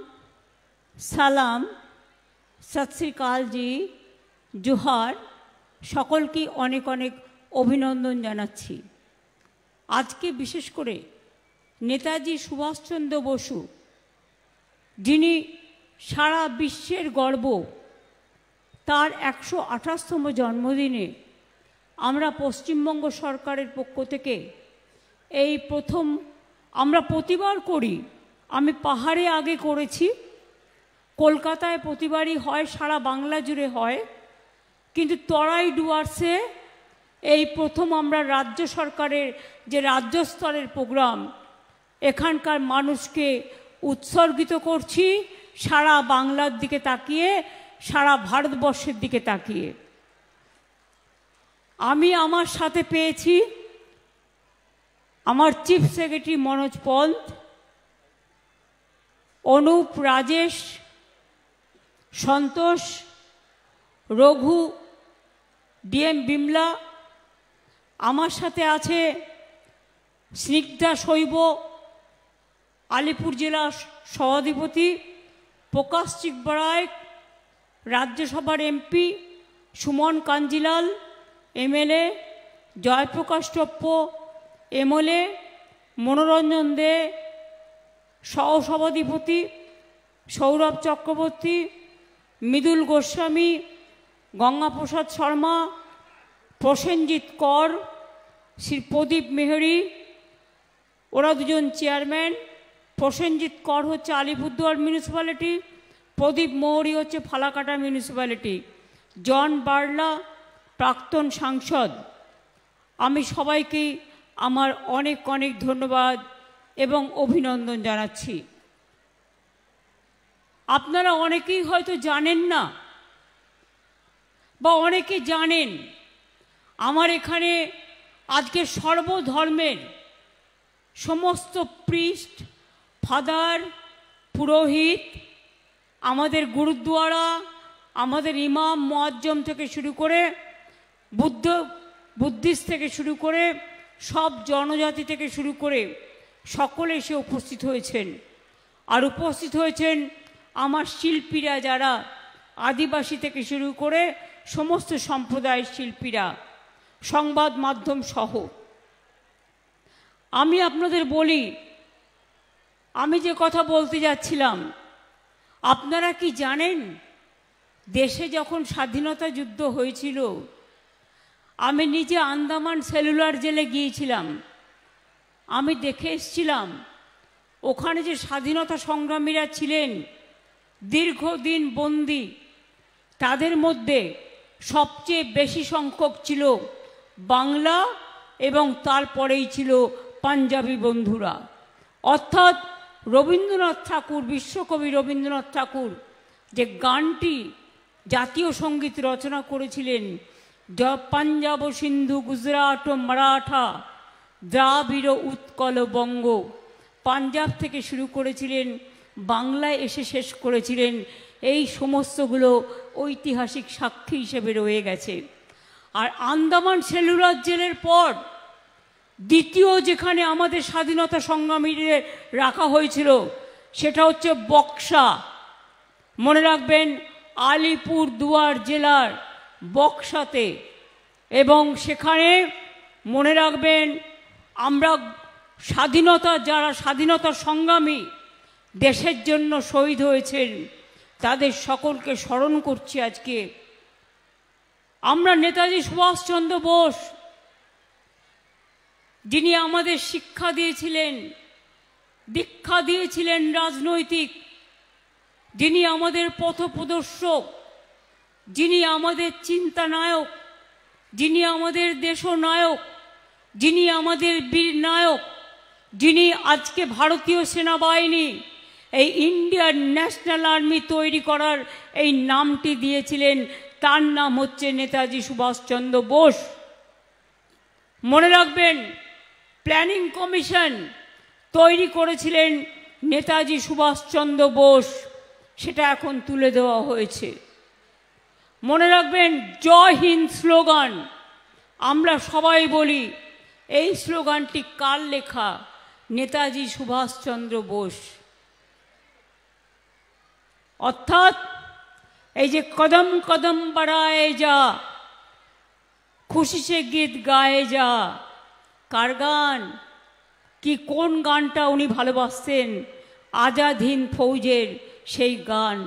সালাম, সত শ্রী আকাল জি, জোহার, সকলকে অনেক অনেক অভিনন্দন জানাচ্ছি। আজকে বিশেষ করে নেতাজি সুভাষচন্দ্র বসু, যিনি সারা বিশ্বের গর্ব, তার 128তম জন্মদিনে আমরা পশ্চিমবঙ্গ সরকারের পক্ষ থেকে এই প্রথম, আমরা প্রতিবার করি, আমি পাহাড়ে আগে করেছি, কলকাতায় প্রতিবারই হয়, সারা বাংলা জুড়ে হয়, কিন্তু তরাই ডুয়ার্সে এই প্রথম আমরা রাজ্য সরকারের যে রাজ্য স্তরের প্রোগ্রাম, এখানকার মানুষকে উৎসর্গিত করছি সারা বাংলার দিকে তাকিয়ে, সারা ভারতবর্ষের দিকে তাকিয়ে। আমি আমার সাথে পেয়েছি আমার চিফ সেক্রেটারি মনোজ পন্ত, অনুপ, রাজেশ, সন্তোষ, রঘু, ডিএম বিমলা, আমার সাথে আছে স্নিগ্ধা শৈব, আলিপুর জেলা সভাধিপতি, প্রকাশ চিকবরায়, রাজ্যসভার MP, Suman Kanjilal MLA, Joyprakash Toppo MLA, Manoranjan De সহসভাধিপতি, সৌরভ চক্রবর্তী, মৃদুল গোস্বামী, গঙ্গাপ্রসাদ শর্মা, প্রসেনজিৎ কর, শ্রী প্রদীপ মেহরি, ওরা দুজন চেয়ারম্যান। প্রসেনজিৎ কর হচ্ছে আলিপুরদুয়ার মিউনিসিপ্যালিটি, প্রদীপ মৌরি হচ্ছে ফালাকাটা মিউনিসিপ্যালিটি, জন বার্লা প্রাক্তন সাংসদ। আমি সবাইকে আমার অনেক অনেক ধন্যবাদ এবং অভিনন্দন জানাচ্ছি। আপনারা অনেকেই হয়তো জানেন না বা অনেকে জানেন, আমার এখানে আজকে সর্বধর্মের সমস্ত প্রিস্ট, ফাদার, পুরোহিত, আমাদের গুরুদ্বারা, আমাদের ইমাম মুয়াজ্জম থেকে শুরু করে বুদ্ধিস্ট থেকে শুরু করে সব জনজাতি থেকে শুরু করে সকলে এসে উপস্থিত হয়েছেন। আর উপস্থিত হয়েছেন আমার শিল্পীরা, যারা আদিবাসী থেকে শুরু করে সমস্ত সম্প্রদায়ের শিল্পীরা, সংবাদ মাধ্যম সহ। আমি আপনাদের বলি, আমি যে কথা বলতে যাচ্ছিলাম, আপনারা কি জানেন দেশে যখন স্বাধীনতা যুদ্ধ হয়েছিল, আমি নিজে আন্দামান সেলুলার জেলে গিয়েছিলাম, আমি দেখে এসেছিলাম ওখানে যে স্বাধীনতা সংগ্রামীরা ছিলেন দীর্ঘদিন বন্দী, তাদের মধ্যে সবচেয়ে বেশি সংখ্যক ছিল বাংলা এবং তারপরেই ছিল পাঞ্জাবি বন্ধুরা। অর্থাৎ রবীন্দ্রনাথ ঠাকুর, বিশ্বকবি রবীন্দ্রনাথ ঠাকুর যে গানটি জাতীয় সঙ্গীত রচনা করেছিলেন, পাঞ্জাব সিন্ধু গুজরাট ও মারাঠা দ্রাবিড় উৎকল বঙ্গ, পাঞ্জাব থেকে শুরু করেছিলেন, বাংলায় এসে শেষ করেছিলেন, এই সমস্তগুলো ঐতিহাসিক সাক্ষী হিসেবে রয়ে গেছে। আর আন্দামান সেলুলার জেলের পর দ্বিতীয় যেখানে আমাদের স্বাধীনতা সংগ্রামীদের রাখা হয়েছিল সেটা হচ্ছে বক্সা। মনে রাখবেন, আলিপুর দুয়ার জেলার বক্সাতে। এবং সেখানে মনে রাখবেন, আমরা যারা স্বাধীনতা সংগ্রামী দেশের জন্য শহীদ হয়েছেন, তাদের সকলকে স্মরণ করছি আজকে। আমরা নেতাজি সুভাষচন্দ্র বোস, যিনি আমাদের শিক্ষা দিয়েছিলেন, দীক্ষা দিয়েছিলেন রাজনৈতিক, যিনি আমাদের পথপ্রদর্শক, যিনি আমাদের চিন্তানায়ক, যিনি আমাদের দেশনায়ক, যিনি আমাদের বীর নায়ক, যিনি আজকে ভারতীয় সেনাবাহিনী, এই ইন্ডিয়ান ন্যাশনাল আর্মি তৈরি করার এই নামটি দিয়েছিলেন, তার নাম হচ্ছে নেতাজি সুভাষচন্দ্র বোস। মনে রাখবেন, প্ল্যানিং কমিশন তৈরি করেছিলেন নেতাজি সুভাষচন্দ্র বোস, সেটা এখন তুলে দেওয়া হয়েছে। মনে রাখবেন, জয় হিন্দ স্লোগান আমরা সবাই বলি, এই স্লোগানটি কার লেখা? নেতাজি সুভাষচন্দ্র বোস। অর্থাৎ এই যে কদম কদম বাড়ায় যা, খুশি সে গীত গায়ে যা, কার গান? কি কোন গানটা উনি ভালোবাসতেন? আজাদ হিন্দ ফৌজের সেই গান।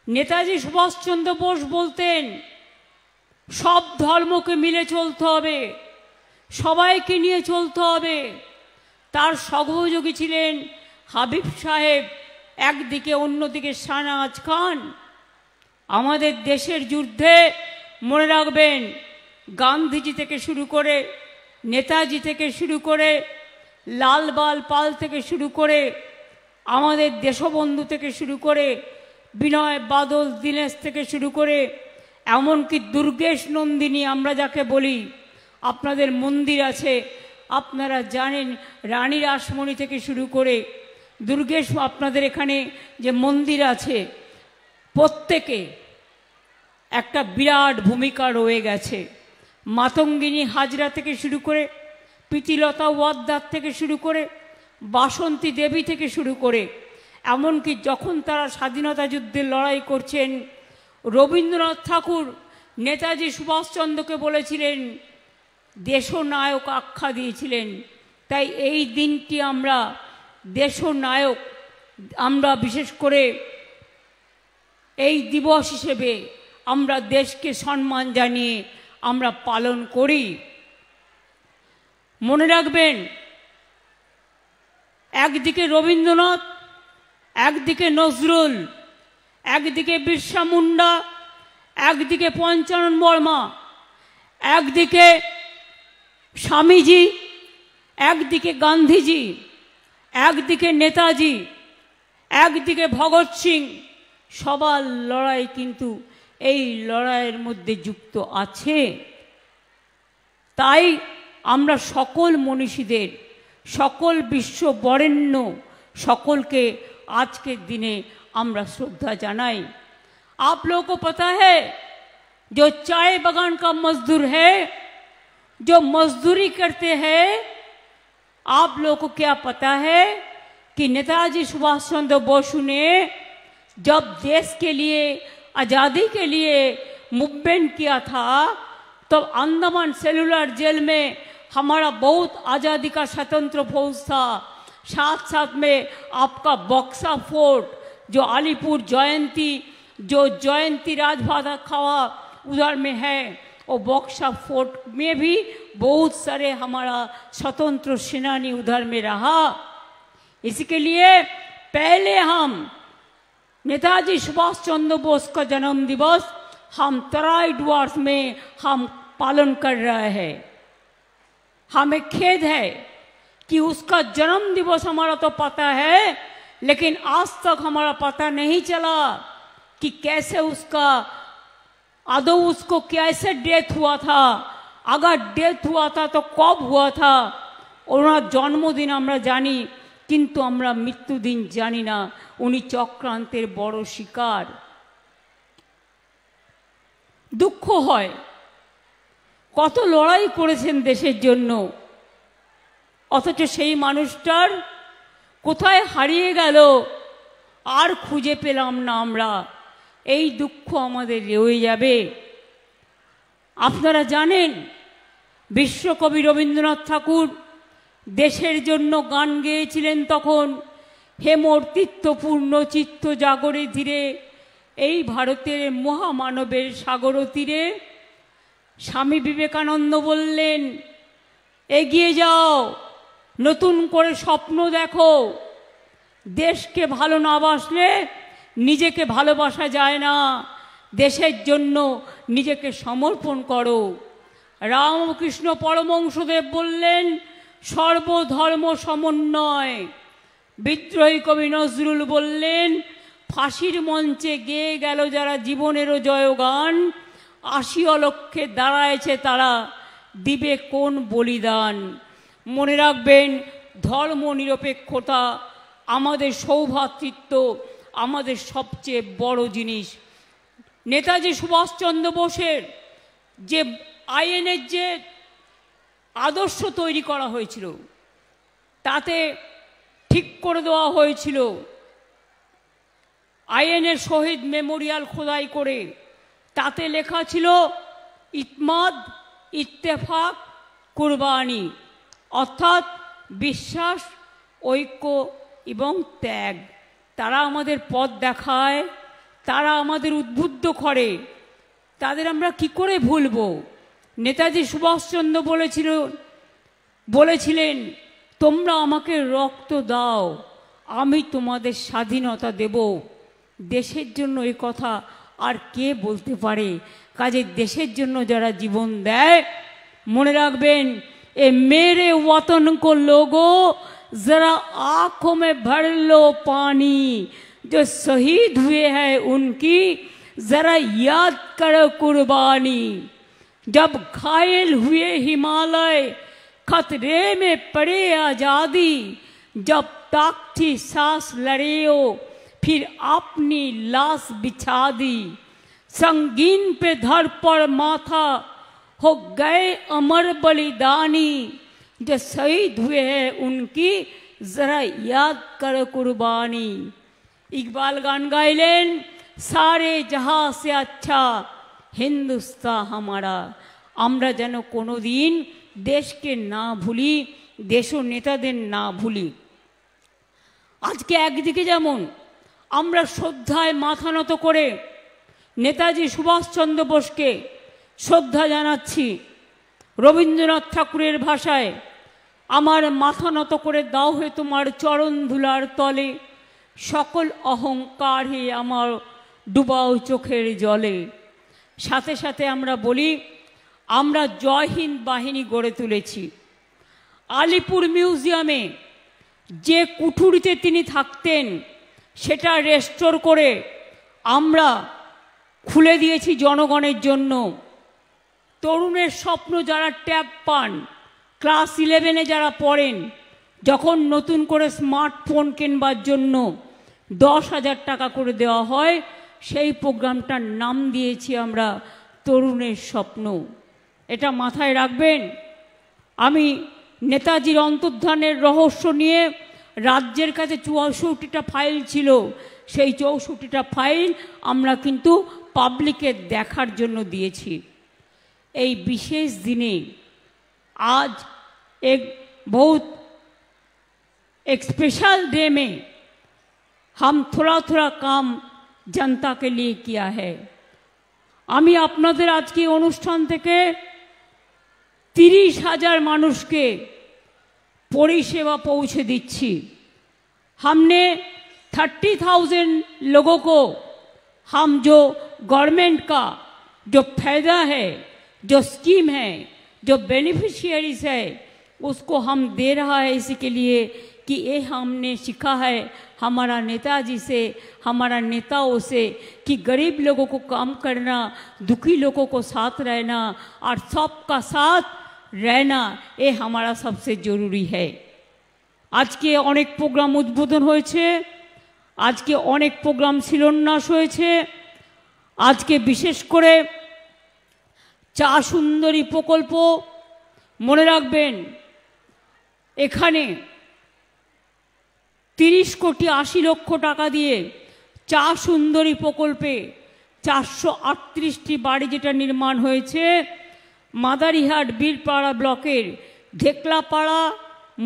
নেতাজি সুভাষচন্দ্র বোস বলতেন সব ধর্মকে মিলে চলতে হবে, সবাইকে নিয়ে চলতে হবে। তার সহযোগী ছিলেন হাবিব সাহেব একদিকে, অন্যদিকে শাহনাজ খান। আমাদের দেশের যুদ্ধে মনে রাখবেন, গান্ধীজি থেকে শুরু করে, নেতাজি থেকে শুরু করে, লালবাল পাল থেকে শুরু করে, আমাদের দেশবন্ধু থেকে শুরু করে, বিনয় বাদল দীনেশ থেকে শুরু করে, এমনকি দুর্গেশ নন্দিনী আমরা যাকে বলি, আপনাদের মন্দির আছে, আপনারা জানেন, রানী রাসমণি থেকে শুরু করে দুর্গেশ, আপনাদের এখানে যে মন্দির আছে, প্রত্যেকে একটা বিরাট ভূমিকা রয়ে গেছে। মাতঙ্গিনী হাজরা থেকে শুরু করে, প্রীতিলতা ওয়াদ্দার থেকে শুরু করে, বাসন্তী দেবী থেকে শুরু করে, এমনকি যখন তারা স্বাধীনতা যুদ্ধের লড়াই করছেন, রবীন্দ্রনাথ ঠাকুর নেতাজি সুভাষচন্দ্রকে বলেছিলেন, দেশনায়ক আখ্যা দিয়েছিলেন। তাই এই দিনটি আমরা দেশনায়ক, আমরা বিশেষ করে এই দিবস হিসেবে আমরা দেশকে সম্মান জানিয়ে আমরা পালন করি। মনে রাখবেন, একদিকে রবীন্দ্রনাথ, একদিকে নজরুল, একদিকে বিরসা মুন্ডা, একদিকে পঞ্চানন বর্মা, একদিকে স্বামীজি, একদিকে গান্ধীজি, একদিকে নেতাজি, একদিকে ভগৎ সিং। সবার লড়াই কিন্তু এই লড়াইয়ের মধ্যে যুক্ত আছে। তাই আমরা সকল মনীষীদের, সকল বিশ্ব বরেণ্য সকলকে আজকের দিনে আমরা শ্রদ্ধা জানাই। आप लोगों को पता है, जो चाय बागान का मजदूर है, जो मजदूरी करते हैं, आप लोगों को क्या पता है कि नेताजी सुभाष चंद्र बोस ने जब देश के लिए, आज़ादी के लिए मूवमेंट किया था, तब अंडमान सेलुलर जेल में हमारा बहुत आज़ादी का स्वतंत्र फौज था। साथ साथ में आपका बक्सा फोर्ट, जो अलीपुर जयंती, जो जयंती राजभादा खावा उधर में है, और बक्सा फोर्ट में भी बहुत सारे हमारा स्वतंत्र सेनानी उधर में रहा। इसके लिए पहले हम नेताजी सुभाष चंद्र बोस का जन्म दिवस हम तराई डुवर्स में हम पालन कर रहे हैं। हमें खेद है कि उसका जन्म दिवस हमारा तो पता है, लेकिन आज तक हमारा पता नहीं चला कि कैसे उसका, आदौ उसको कैसे डेथ हुआ था, अगर डेथ हुआ था तो कब हुआ था। ওনার জন্মদিন আমরা জানি, কিন্তু আমরা মৃত্যুদিন জানি না। উনি চক্রান্তের বড় শিকার। দুঃখ হয়, কত লড়াই করেছেন দেশের জন্য, অথচ সেই মানুষটার কোথায় হারিয়ে গেল আর খুঁজে পেলাম না আমরা। এই দুঃখ আমাদের রয়ে যাবে। আপনারা জানেন, বিশ্বকবি রবীন্দ্রনাথ ঠাকুর দেশের জন্য গান গেয়েছিলেন তখন, হেমর তীর্থপূর্ণ চিত্ত জাগরে ধীরে, এই ভারতের মহামানবের সাগর তীরে। স্বামী বিবেকানন্দ বললেন, এগিয়ে যাও, নতুন করে স্বপ্ন দেখো। দেশকে ভালো না বাসলে নিজেকে ভালোবাসা যায় না। দেশের জন্য নিজেকে সমর্পণ করো। রামকৃষ্ণ পরমহংসদেব বললেন, সর্বধর্ম সমন্বয়। বিদ্রোহী কবি নজরুল বললেন, ফাঁসির মঞ্চে গেয়ে গেল যারা জীবনেরও জয়গান, ৮০ অলক্ষে দাঁড়ায়ছে তারা, দিবে কোন বলিদান। মনে রাখবেন, ধর্ম নিরপেক্ষতা আমাদের সৌভ্রাতৃত্ব, আমাদের সবচেয়ে বড় জিনিস। নেতাজি সুভাষচন্দ্র বোসের যে আইএনের যে আদর্শ তৈরি করা হয়েছিল, তাতে ঠিক করে দেওয়া হয়েছিল আইএনএ শহীদ মেমোরিয়াল খোদাই করে তাতে লেখা ছিল ইতমাদ, ইত্তেফাক, কুরবানি, অর্থাৎ বিশ্বাস, ঐক্য এবং ত্যাগ। তারা আমাদের পথ দেখায়, তারা আমাদের উদ্বুদ্ধ করে, তাদের আমরা কি করে ভুলব? নেতাজি সুভাষচন্দ্র বলেছিলেন তোমরা আমাকে রক্ত দাও, আমি তোমাদের স্বাধীনতা দেব। দেশের জন্য এই কথা আর কে বলতে পারে? কাজে দেশের জন্য যারা জীবন দেয়, মনে রাখবেন এ মেরে ওয়াতন কো লোগো जरा आंखों में भर लो पानी, जो शहीद हुए हैं उनकी जरा याद करो कुर्बानी। जब घायल हुए हिमालय खतरे में पड़े आजादी, जब तक थी सांस लड़े हो फिर अपनी लाश बिछा दी। संगीन पे धर पर माथा हो गए अमर बलिदानी, जो शहीद हुए हैं उनकी जरा याद कर कुर्बानी। इकबाल गान गाइलेन सारे जहां से अच्छा हिंदुस्तान हमारा। আমরা যেন কোনোদিন দেশকে না ভুলি, দেশ ও নেতাদের না ভুলি। আজকে একদিকে যেমন আমরা শ্রদ্ধায় মাথা নত করে নেতাজি সুভাষচন্দ্র বোসকে শ্রদ্ধা জানাচ্ছি, রবীন্দ্রনাথ ঠাকুরের ভাষায় আমার মাথা নত করে দাও হে তোমার চরণ ধুলার তলে, সকল অহংকার হে আমার ডুবাও চোখের জলে। সাথে সাথে আমরা বলি আমরা জয় হিন্দ বাহিনী গড়ে তুলেছি। আলিপুর মিউজিয়ামে যে কুঠুরিতে তিনি থাকতেন সেটা রেস্টোর করে আমরা খুলে দিয়েছি জনগণের জন্য। তরুণের স্বপ্ন যারা ট্যাব পান, ক্লাস 11-এ যারা পড়েন, যখন নতুন করে স্মার্টফোন কেনবার জন্য 10,000 টাকা করে দেওয়া হয়, সেই প্রোগ্রামটার নাম দিয়েছি আমরা তরুণের স্বপ্ন। এটা মাথায় রাখবেন। আমি নেতাজির অন্তর্ধানের রহস্য নিয়ে রাজ্যের কাছে 64টা ফাইল ছিল, সেই 64টা ফাইল আমরা কিন্তু পাবলিকের দেখার জন্য দিয়েছি। এই विशेष दिने आज एक बहुत एक स्पेशल डे में हम थोड़ा थोड़ा काम जनता के लिए किया है। আমি আপনাদের আজকে অনুষ্ঠান থেকে 30,000 মানুষকে পরিষেবা পৌঁছে দিচ্ছি। हमने 30,000 लोगों को हम जो गवर्नमेंट का जो फायदा है, जो स्कीम है, जो बेनिफिशियरीज है, उसको हम दे रहा है इसके लिए कि ये हमने सीखा है हमारा नेताजी से, हमारा नेताओं से, कि गरीब लोगों को काम करना, दुखी लोगों को साथ रहना और सबका साथ रहना, ये हमारा सबसे जरूरी है। आज के अनेक प्रोग्राम उद्बोधन হয়েছে, आज के अनेक प्रोग्राम শিলান্যাস হয়েছে। आज के विशेष করে চা সুন্দরী প্রকল্প, মনে রাখবেন এখানে 30 কোটি 80 লক্ষ টাকা দিয়ে চা সুন্দরী প্রকল্পে 438টি বাড়ি যেটা নির্মাণ হয়েছে মাদারিহাট বীরপাড়া ব্লকের ঢেকলাপাড়া,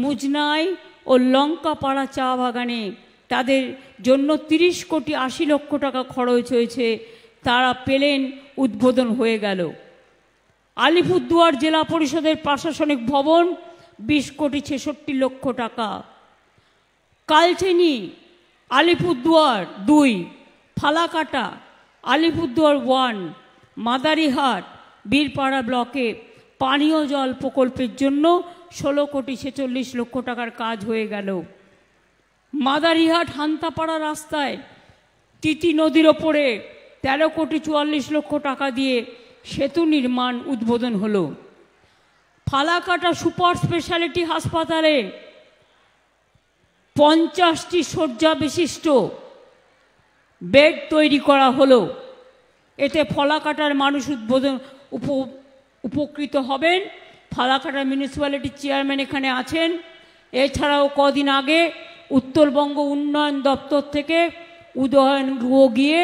মুজনাই ও লঙ্কাপাড়া চা বাগানে তাদের জন্য 30 কোটি 80 লক্ষ টাকা খরচ হয়েছে, তারা পেলেন, উদ্বোধন হয়ে গেল। আলিপুরদুয়ার জেলা পরিষদের প্রশাসনিক ভবন 20 কোটি 66 লক্ষ টাকা। কালচিনি আলিপুরদুয়ার 2, ফালাকাটা আলিপুরদুয়ার 1, মাদারিহাট বীরপাড়া ব্লকে পানীয় জল প্রকল্পের জন্য 16 কোটি 46 লক্ষ টাকার কাজ হয়ে গেল। মাদারিহাট হান্তাপাড়া রাস্তায় তিতি নদীর ওপরে 13 কোটি 44 লক্ষ টাকা দিয়ে সেতু নির্মাণ উদ্বোধন হলো। ফালাকাটা সুপার স্পেশালিটি হাসপাতালে 50টি শয্যা বিশিষ্ট বেড তৈরি করা হলো। এতে ফালাকাটার মানুষ উপকৃত হবেন। ফালাকাটা মিউনিসিপ্যালিটির চেয়ারম্যান এখানে আছেন। এছাড়াও কদিন আগে উত্তরবঙ্গ উন্নয়ন দপ্তর থেকে উদয়নগুলো গিয়ে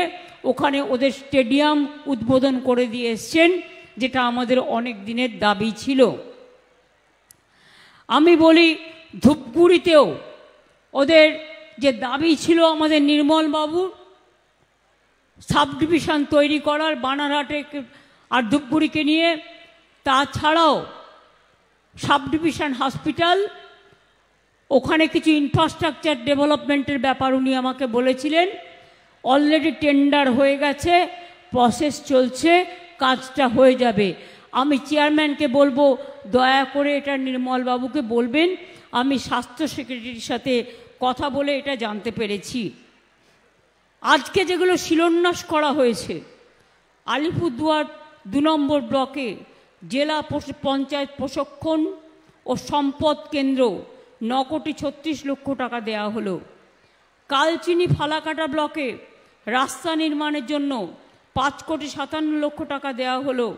ওখানে ওদের স্টেডিয়াম উদ্বোধন করে দিয়ে এসছেন, যেটা আমাদের অনেক দিনের দাবি ছিল। আমি বলি ধূপগুড়িতেও ওদের যে দাবি ছিল আমাদের নির্মল বাবুর সাব ডিভিশন তৈরি করার বানারহাটে আর ধূপগুড়িকে নিয়ে, তাছাড়াও সাব ডিভিশন হসপিটাল, ওখানে কিছু ইনফ্রাস্ট্রাকচার ডেভেলপমেন্টের ব্যাপার উনি আমাকে বলেছিলেন। অলরেডি টেন্ডার হয়ে গেছে, প্রসেস চলছে, কাজটা হয়ে যাবে। আমি চেয়ারম্যানকে বলবো দয়া করে এটা নির্মলবাবুকে বলবেন, আমি স্বাস্থ্য সেক্রেটারির সাথে কথা বলে এটা জানতে পেরেছি। আজকে যেগুলো শিলান্যাস করা হয়েছে, আলিপুরদুয়ার 2 নম্বর ব্লকে জেলা পঞ্চায়েত প্রশিক্ষণ ও সম্পদ কেন্দ্র 9,36,00,000 টাকা দেওয়া হলো। কালচিনি ফালাকাটা ব্লকে রাস্তা নির্মাণের জন্য 5,57,00,000 টাকা দেওয়া হলো।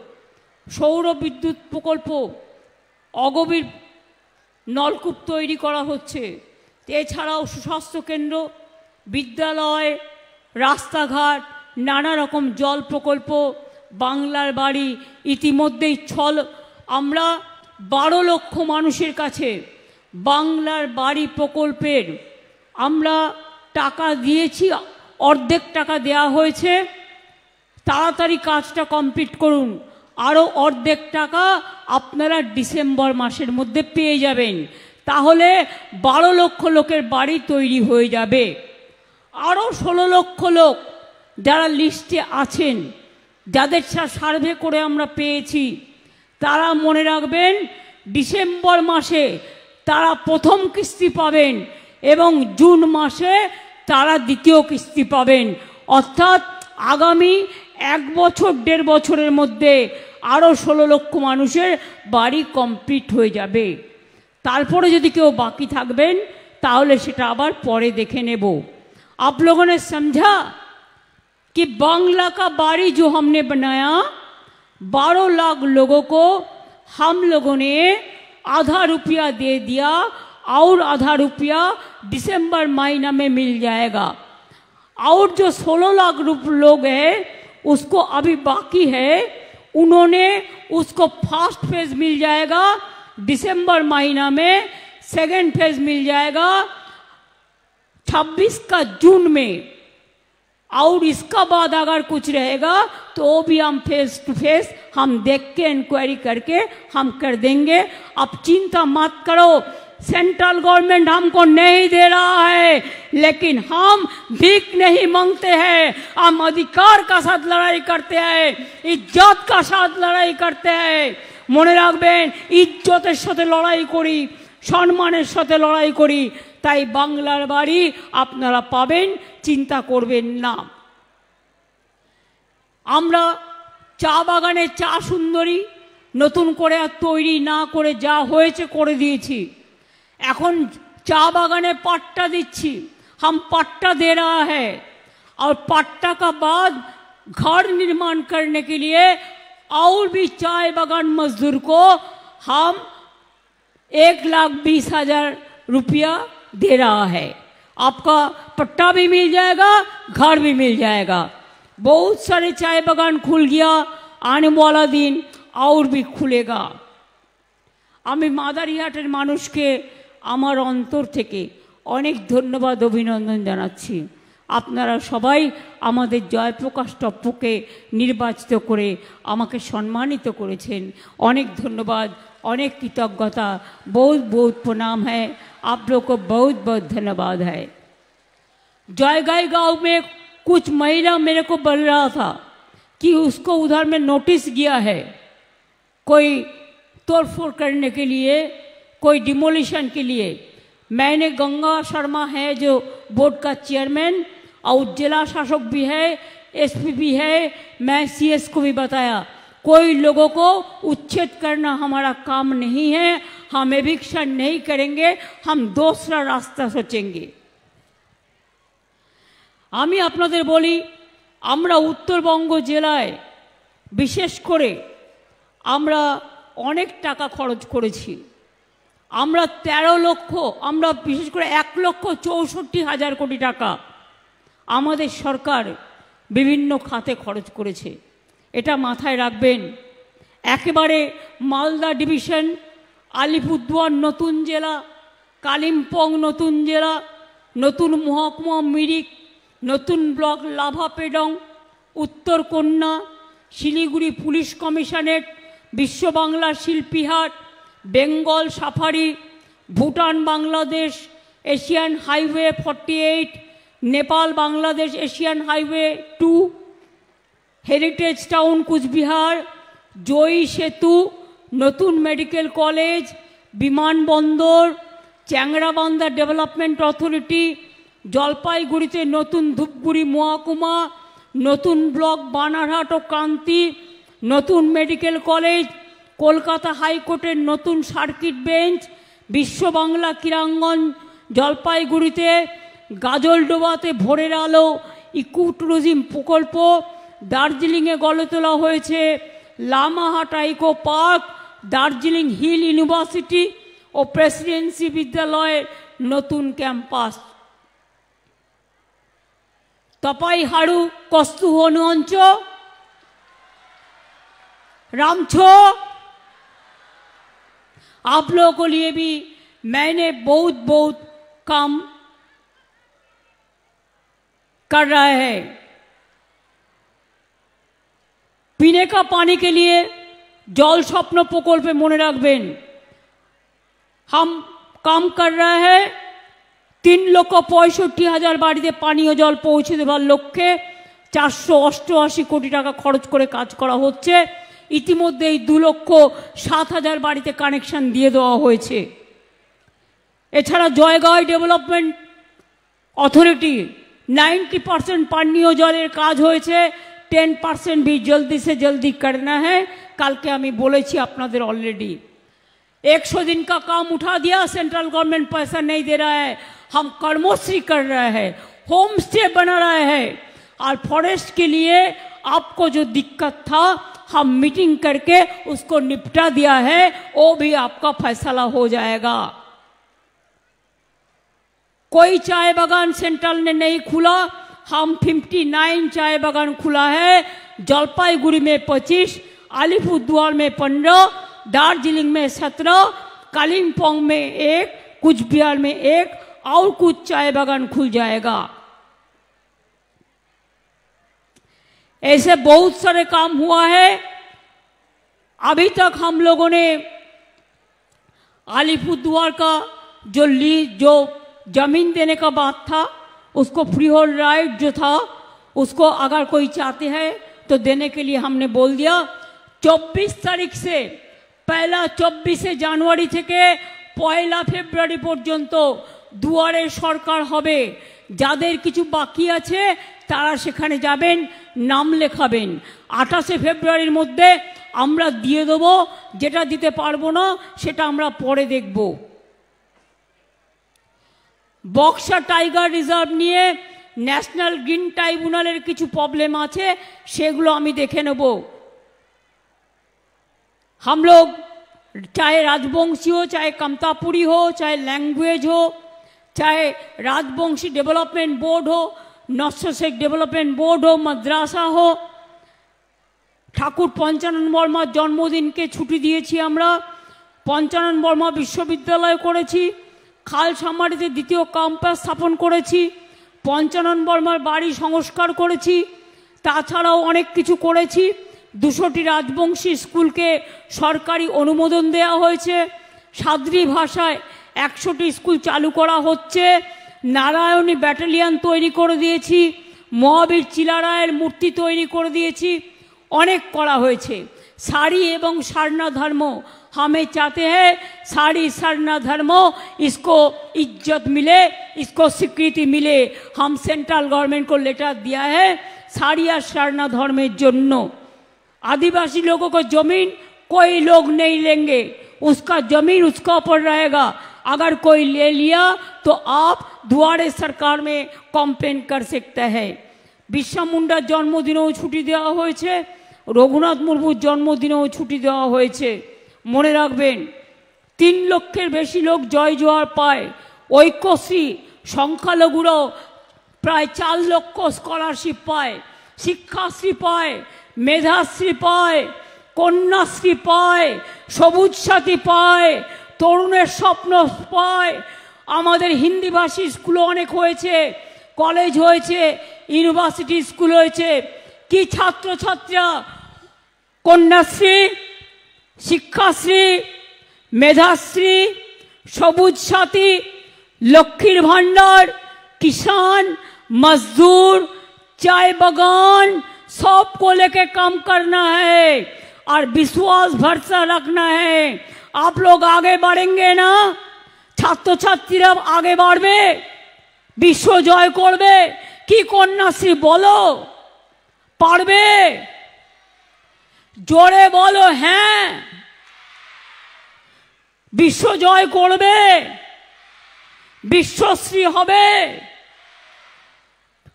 সৌর বিদ্যুৎ প্রকল্প, অগভীর নলকূপ তৈরি করা হচ্ছে। এছাড়াও সুস্বাস্থ্য কেন্দ্র, বিদ্যালয়, রাস্তাঘাট, নানা রকম জল প্রকল্প, বাংলার বাড়ি ইতিমধ্যেই আমরা 12 লক্ষ মানুষের কাছে বাংলার বাড়ি প্রকল্পের আমরা টাকা দিয়েছি, অর্ধেক টাকা দেওয়া হয়েছে। তাড়াতাড়ি কাজটা কমপ্লিট করুন, আরও অর্ধেক টাকা আপনারা ডিসেম্বর মাসের মধ্যে পেয়ে যাবেন। তাহলে 12 লক্ষ লোকের বাড়ি তৈরি হয়ে যাবে। আরও 16 লক্ষ লোক যারা লিস্টে আছেন, যাদের সার্ভে করে আমরা পেয়েছি, তারা মনে রাখবেন ডিসেম্বর মাসে তারা প্রথম কিস্তি পাবেন এবং জুন মাসে তারা দ্বিতীয় কিস্তি পাবেন। অর্থাৎ আগামী 1 বছর 1.5 বছরের মধ্যে আরও 16 লক্ষ মানুষের বাড়ি কমপ্লিট হয়ে যাবে। তারপরে যদি কেউ বাকি থাকবেন তাহলে সেটা আবার পরে দেখে নেব। आप लोगों ने समझा कि बांग्ला का बाड़ी जो हमने बनाया, 12 लाख लोगों को हम लोगों ने आधा रुपया दे दिया और आधा रुपया दिसंबर महीना में मिल जाएगा। और जो 16 लाख लोग हैं उसको अभी बाकी है, उन्होंने उसको फर्स्ट फेज मिल जाएगा दिसंबर महीना में, सेकेंड फेज मिल जाएगा 26 का जून में। और इसका बाद अगर कुछ रहेगा तो वो भी हम फेस टू फेस हम देख के इंक्वायरी करके हम कर देंगे। अब चिंता मत करो, सेंट्रल गवर्नमेंट हमको नहीं दे रहा है, लेकिन हम भीख नहीं मांगते हैं, हम अधिकार का साथ लड़ाई करते हैं, इज्जत का साथ लड़ाई करते हैं। মনে রাখবেন, ইজ্জতের সাথে লড়াই করি, সম্মানের সাথে লড়াই করি, তাই বাংলার বাড়ি আপনারা পাবেন, চিন্তা করবেন না। আমরা চা বাগানের চা সুন্দরী নতুন করে আর তৈরি না করে যা হয়েছে করে দিয়েছি। এখন चा बागाने पट्टा दिच्छी, हम पट्टा दे रहा है और पट्टा का बाद घर निर्माण करने के लिए और भी चाय बागान मजदूर को हम 1,20,000 रुपया दे रहा है। आपका पट्टा भी मिल जाएगा, घर भी मिल जाएगा। बहुत सारे चाय बागान खुल गया, आने वाला दिन और भी खुलेगा। आमी मादारिहाटेर मानुषके आमार अंतर थेके अनेक धन्यवाद अभिनंदन जानाচ্ছি। আপনারা সবাই আমাদের জয়প্রকাশ টপ্পকে নির্বাচিত করে আমাকে সম্মানিত করেছেন। অনেক ধন্যবাদ, অনেক কৃতজ্ঞতা, बहुत बहुत प्रणाम है। आप लोग को बहुत बहुत धन्यवाद है। जयगाई गांव में कुछ महिला मेरे को बोल रहा था कि उसको उधर में नोटिस गया है कोई तोड़फोड़ करने के लिए, कोई डिमोलिशन के लिए। मैंने गंगा शर्मा है जो बोर्ड का चेयरमैन और जिला शासक भी है, एसपी भी है, मैं सीएस को भी बताया कोई लोगों को उच्छेद करना हमारा काम नहीं है, हम एविक्शन नहीं करेंगे, हम दूसरा रास्ता सोचेंगे। আমি আপনাদের বলি, আমরা উত্তরবঙ্গ জেলায় বিশেষ করে আমরা অনেক টাকা খরচ করেছি। আমরা 13 লক্ষ, আমরা বিশেষ করে 1,64,000 কোটি টাকা আমাদের সরকার বিভিন্ন খাতে খরচ করেছে, এটা মাথায় রাখবেন। একেবারে মালদা ডিভিশন, আলিপুরদুয়ার নতুন জেলা, কালিম্পং নতুন জেলা, নতুন মহকুমা মিরিক, নতুন ব্লক লাভাপেডং, উত্তর কন্যা, Siliguri police commissionerate, Biswa Bangla Shilpihat, Bengal safari, Bhutan Bangladesh Asian highway 48, Nepal Bangladesh Asian highway 2, heritage town Coochbehar, Joyee Setu, নতুন মেডিকেল কলেজ, বিমানবন্দর, চ্যাংরাবান্ধা ডেভেলপমেন্ট অথরিটি, জলপাইগুড়িতে নতুন ধূপগুড়ি মহকুমা, নতুন ব্লক বানারহাট ও কান্তি, নতুন মেডিকেল কলেজ, কলকাতা হাইকোর্টের নতুন সার্কিট বেঞ্চ, বিশ্ব বাংলা ক্রীড়াঙ্গন জলপাইগুড়িতে, গাজলডোবাতে ভোরের আলো ইকো ট্যুরিজম প্রকল্প, দার্জিলিংয়ে গড়ে তোলা হয়েছে Lamahatta Eco Park, Darjeeling Hill University ও প্রেসিডেন্সি বিদ্যালয়ের নতুন ক্যাম্পাস। तपाई हाड़ू कस्तु हनुअंच रामछो, आप लोगों को लिए भी मैंने बहुत बहुत काम कर रहा है। पीने का पानी के लिए जल स्वप्न प्रकल्प मने रखबेन, हम काम कर रहे हैं 3,65,000 বাড়িতে পানীয় জল পৌঁছে দেওয়ার লক্ষ্যে 488 কোটি টাকা খরচ করে কাজ করা হচ্ছে। ইতিমধ্যে 2,07,000 বাড়িতে কানেকশন দিয়ে দেওয়া হয়েছে। এছাড়া জয়গাঁও ডেভেলপমেন্ট অথরিটি 90% পানীয় জলের কাজ হয়েছে, 10% भी जल्दी से जल्दी करना है। कल के हमें बोले छी आपनादेर ऑलरेडी 100 दिन का काम उठा दिया, सेंट्रल गवर्नमेंट पैसा नहीं दे रहा है। हम कर्मश्री कर रहे हैं, होम स्टे बना रहे हैं, और फॉरेस्ट के लिए आपको जो दिक्कत था हम मीटिंग करके उसको निपटा दिया है, वो भी आपका फैसला हो जाएगा। कोई चाय बागान सेंट्रल ने नहीं खुला, हम 59 चाय बागान खुला है। जलपाईगुड़ी में 25, अलीपुरद्वार में 15, दार्जिलिंग में 17, कालिम्पोंग में 1, कुचबिहार में 1 और कुछ चाय बागान खुल जाएगा। ऐसे बहुत सारे काम हुआ है। अभी तक हम लोगों ने अलीपुरद्वार का जो जमीन देने का बात था, उसको फ्री होल्ड राइट जो था उसको अगर कोई चाहते हैं तो देने के लिए हमने बोल दिया। 24 तारीख से पहला 24 জানুয়ারি থেকে 1 ফেব্রুয়ারি পর্যন্ত দুয়ারে সরকার হবে। যাদের কিছু বাকি আছে তারা সেখানে যাবেন, নাম লেখাবেন। 28 ফেব্রুয়ারির মধ্যে আমরা দিয়ে দেব, যেটা দিতে পারবো না সেটা আমরা পরে দেখব। বক্সা টাইগার রিজার্ভ নিয়ে ন্যাশনাল গ্রিন ট্রাইব্যুনালের কিছু প্রবলেম আছে, সেগুলো আমি দেখে নেব। हम लोग चाहे राजवंशी हो, चाहे कमतापुरी हो, चाहे लैंग्वेज हो, चाहे राजवंशी डेवलपमेंट बोर्ड हो, नस्र शेख डेवलपमेंट बोर्ड हो, मद्रासा हो, ठाकुर पंचानन बर्मा जन्मदिन के छुट्टी दिएছি আমরা, पंचानन बर्मा विश्वविद्यालय করেছি, খালসামারিতে দ্বিতীয় ক্যাম্পাস স্থাপন করেছি, पंचानन बर्माর বাড়ি সংস্কার করেছি, তাছাড়াও অনেক কিছু করেছি। 200টি রাজবংশী স্কুলকে সরকারি অনুমোদন দেওয়া হয়েছে। সাদ্রি ভাষায় 100টি স্কুল চালু করা হচ্ছে। নারায়ণী ব্যাটালিয়ন তৈরি করে দিয়েছি, মহাবীর চিলারায়ের মূর্তি তৈরি করে দিয়েছি, অনেক করা হয়েছে। साड़ी एवं सारना धर्म हमें चाहते हैं, साड़ी सारना धर्म इसको इज्जत मिले, इसको स्वीकृति मिले। हम सेंट्रल गवर्नमेंट को लेटर दिया है साड़ी और सारना धर्मेर जन्य। आदिवासी लोगों को जमीन कोई लोग नहीं लेंगे, उसका जमीन उसका ऊपर रहेगा। अगर कोई ले लिया तो आप दुआरे सरकार में कम्प्लेन कर सकते हैं। बिरसा मुंडार जन्मदिनेও छुट्टी देওয়া হয়েছে, रघुनाथ मुर्मुर जन्मदिनेও छुट्टी देওয়া হয়েছে। মনে রাখবেন 3 লক্ষের বেশি লোক জয় জোয়ার পায়। ঐক্যশ্রী সংখ্যালঘুরাও প্রায় 4 লক্ষ স্কলারশিপ পায়, শিক্ষাশ্রী পায়, মেধাশ্রী পায়, কন্যাশ্রী পায়, সবুজ সাথী পায়, তরুণের স্বপ্ন পায়। আমাদের হিন্দিভাষী স্কুল অনেক হয়েছে, কলেজ হয়েছে, ইউনিভার্সিটি স্কুল হয়েছে। কি ছাত্রছাত্রীরা কন্যাশ্রী, শিক্ষাশ্রী, মেধাশ্রী, সবুজ সাথী, লক্ষ্মীর ভান্ডার, किसान मजदूर चाय बागान सबको लेके काम करना है और विश्वास भरोसा रखना है। आप लोग आगे बढ़ेंगे ना, छात्र छात्रीरा आगे बढ़बे, विश्व जय करबे। कि कन्याश्री बोलो, पारबे? जोरे बोलो हैं, विश्व जय करबे, विश्वश्री होबे,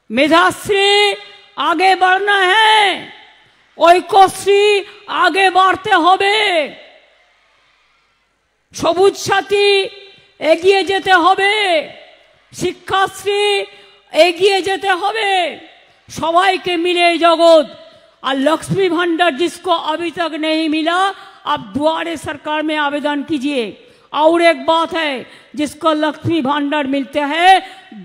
मेधाश्री आगे बढ़ना है, ऐक्यश्री आगे बढ़ते होबे, सबुज साथी एगिए जेते होबे, शिक्षाश्री एगिए जेते होबे, सबाई के मिले जगत। और लक्ष्मी भंडार जिसको अभी तक नहीं मिला, आप दुआरे सरकार में आवेदन कीजिए। और एक बात है, जिसको लक्ष्मी भंडार मिलते हैं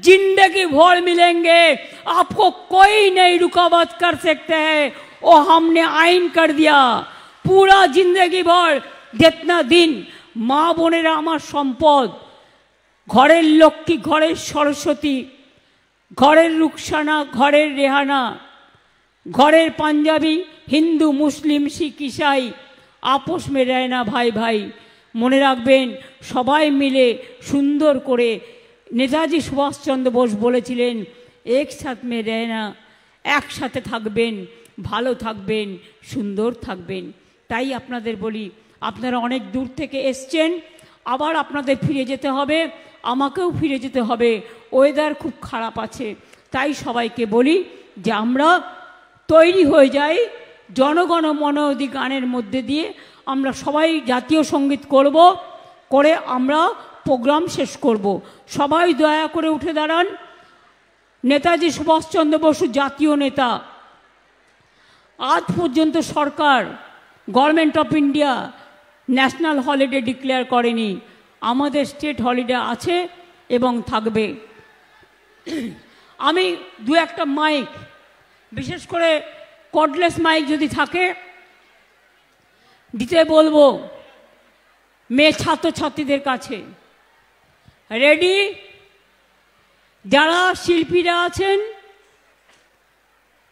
जिंदगी भर मिलेंगे, आपको कोई नहीं रुकावट कर सकते हैं। वो हमने आइन कर दिया, पूरा जिंदगी भर जितना दिन माँ बोनेरा आमार सम्पद, घरेर लक्ष्मी, घरेर सरस्वती, घरेर रुखसाना, घरेर रेहाना, घरेर पंजाबी, हिंदू मुस्लिम सिख ईसाई आपस में रहना भाई भाई। মনে রাখবেন সবাই মিলে সুন্দর করে, নেতাজি সুভাষচন্দ্র বোস বলেছিলেন একসাথে মে রহনা, একসাথে থাকবেন, ভালো থাকবেন, সুন্দর থাকবেন। তাই আপনাদের বলি, আপনারা অনেক দূর থেকে এসছেন, আবার আপনাদের ফিরে যেতে হবে, আমাকেও ফিরে যেতে হবে, ওয়েদার খুব খারাপ আছে। তাই সবাইকে বলি যে আমরা তৈরি হয়ে যাই, জনগণ মন অধি গানের মধ্যে দিয়ে আমরা সবাই জাতীয় সঙ্গীত করব, করে আমরা প্রোগ্রাম শেষ করব। সবাই দয়া করে উঠে দাঁড়ান। নেতাজি সুভাষচন্দ্র বসু জাতীয় নেতা। আজ পর্যন্ত সরকার, government of India national holiday declare করেনি। আমাদের স্টেট হলিডে আছে এবং থাকবে। আমি দু একটা মাইক, বিশেষ করে কর্ডলেস মাইক যদি থাকে দিতে বলবো মেয়ে ছাত্রছাত্রীদের কাছে। রেডি? যারা শিল্পীরা আছেন,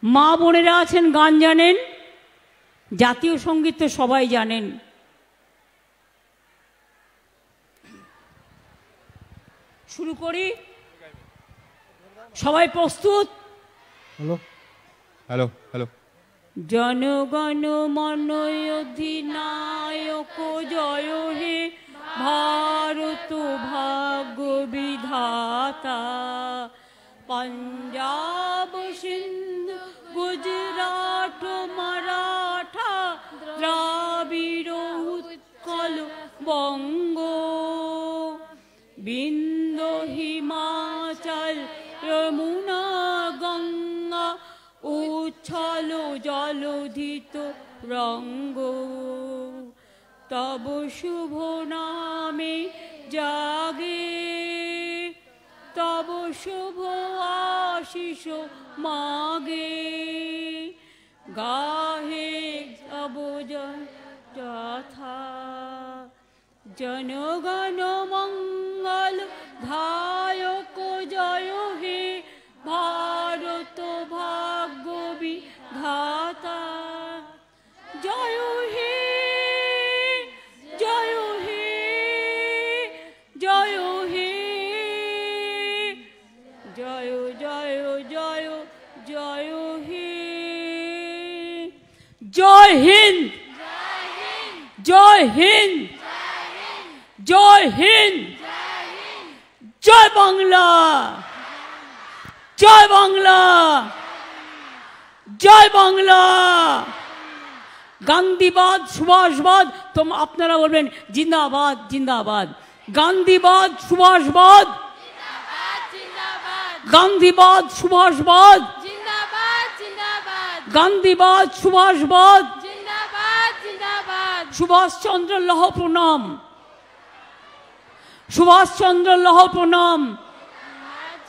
মা বোনেরা আছেন, গান জানেন, জাতীয় সঙ্গীত তো সবাই জানেন। শুরু করি, সবাই প্রস্তুত? Hello hello hello. জনগণ মন অধিনায়ক জয় হে, ভারত ভাগ্য বিধাতা। पंजाब सिंध गुजरात मराठा द्राविड़ उत्कल बंग बिंदु हिमाचल यमुना गंगा उच्छल जलधित रंग तब शुभ नामे जागे तब शुभ आशीष मागे गाहे अब जथा जनगण मंगल धायक जय हे भारत भाग्य विधाता जय हे जय हे जय हे जय जय जय जय हे जय हिंद जय हिंद जय हिंद जय बांग्ला जय बांग्ला जय बांग्ला गांधीवाद सुभाषवाद तुम अपनारा बोलबेन जिंदाबाद जिंदाबाद गांधीवाद सुभाषवाद গান্ধীবাদ সুভাষবাদ, জিন্দাবাদ জিন্দাবাদ, গান্ধীবাদ সুভাষবাদ, জিন্দাবাদ জিন্দাবাদ, সুভাষচন্দ্র লহ প্রণাম, সুভাষচন্দ্র লহ প্রণাম।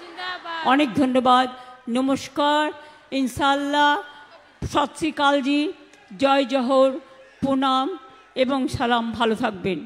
জিন্দাবাদ। অনেক ধন্যবাদ, নমস্কার, ইনশাল্লাহ, সত শ্রী কালজি, জয় জহর, প্রণাম এবং সালাম, ভালো থাকবেন।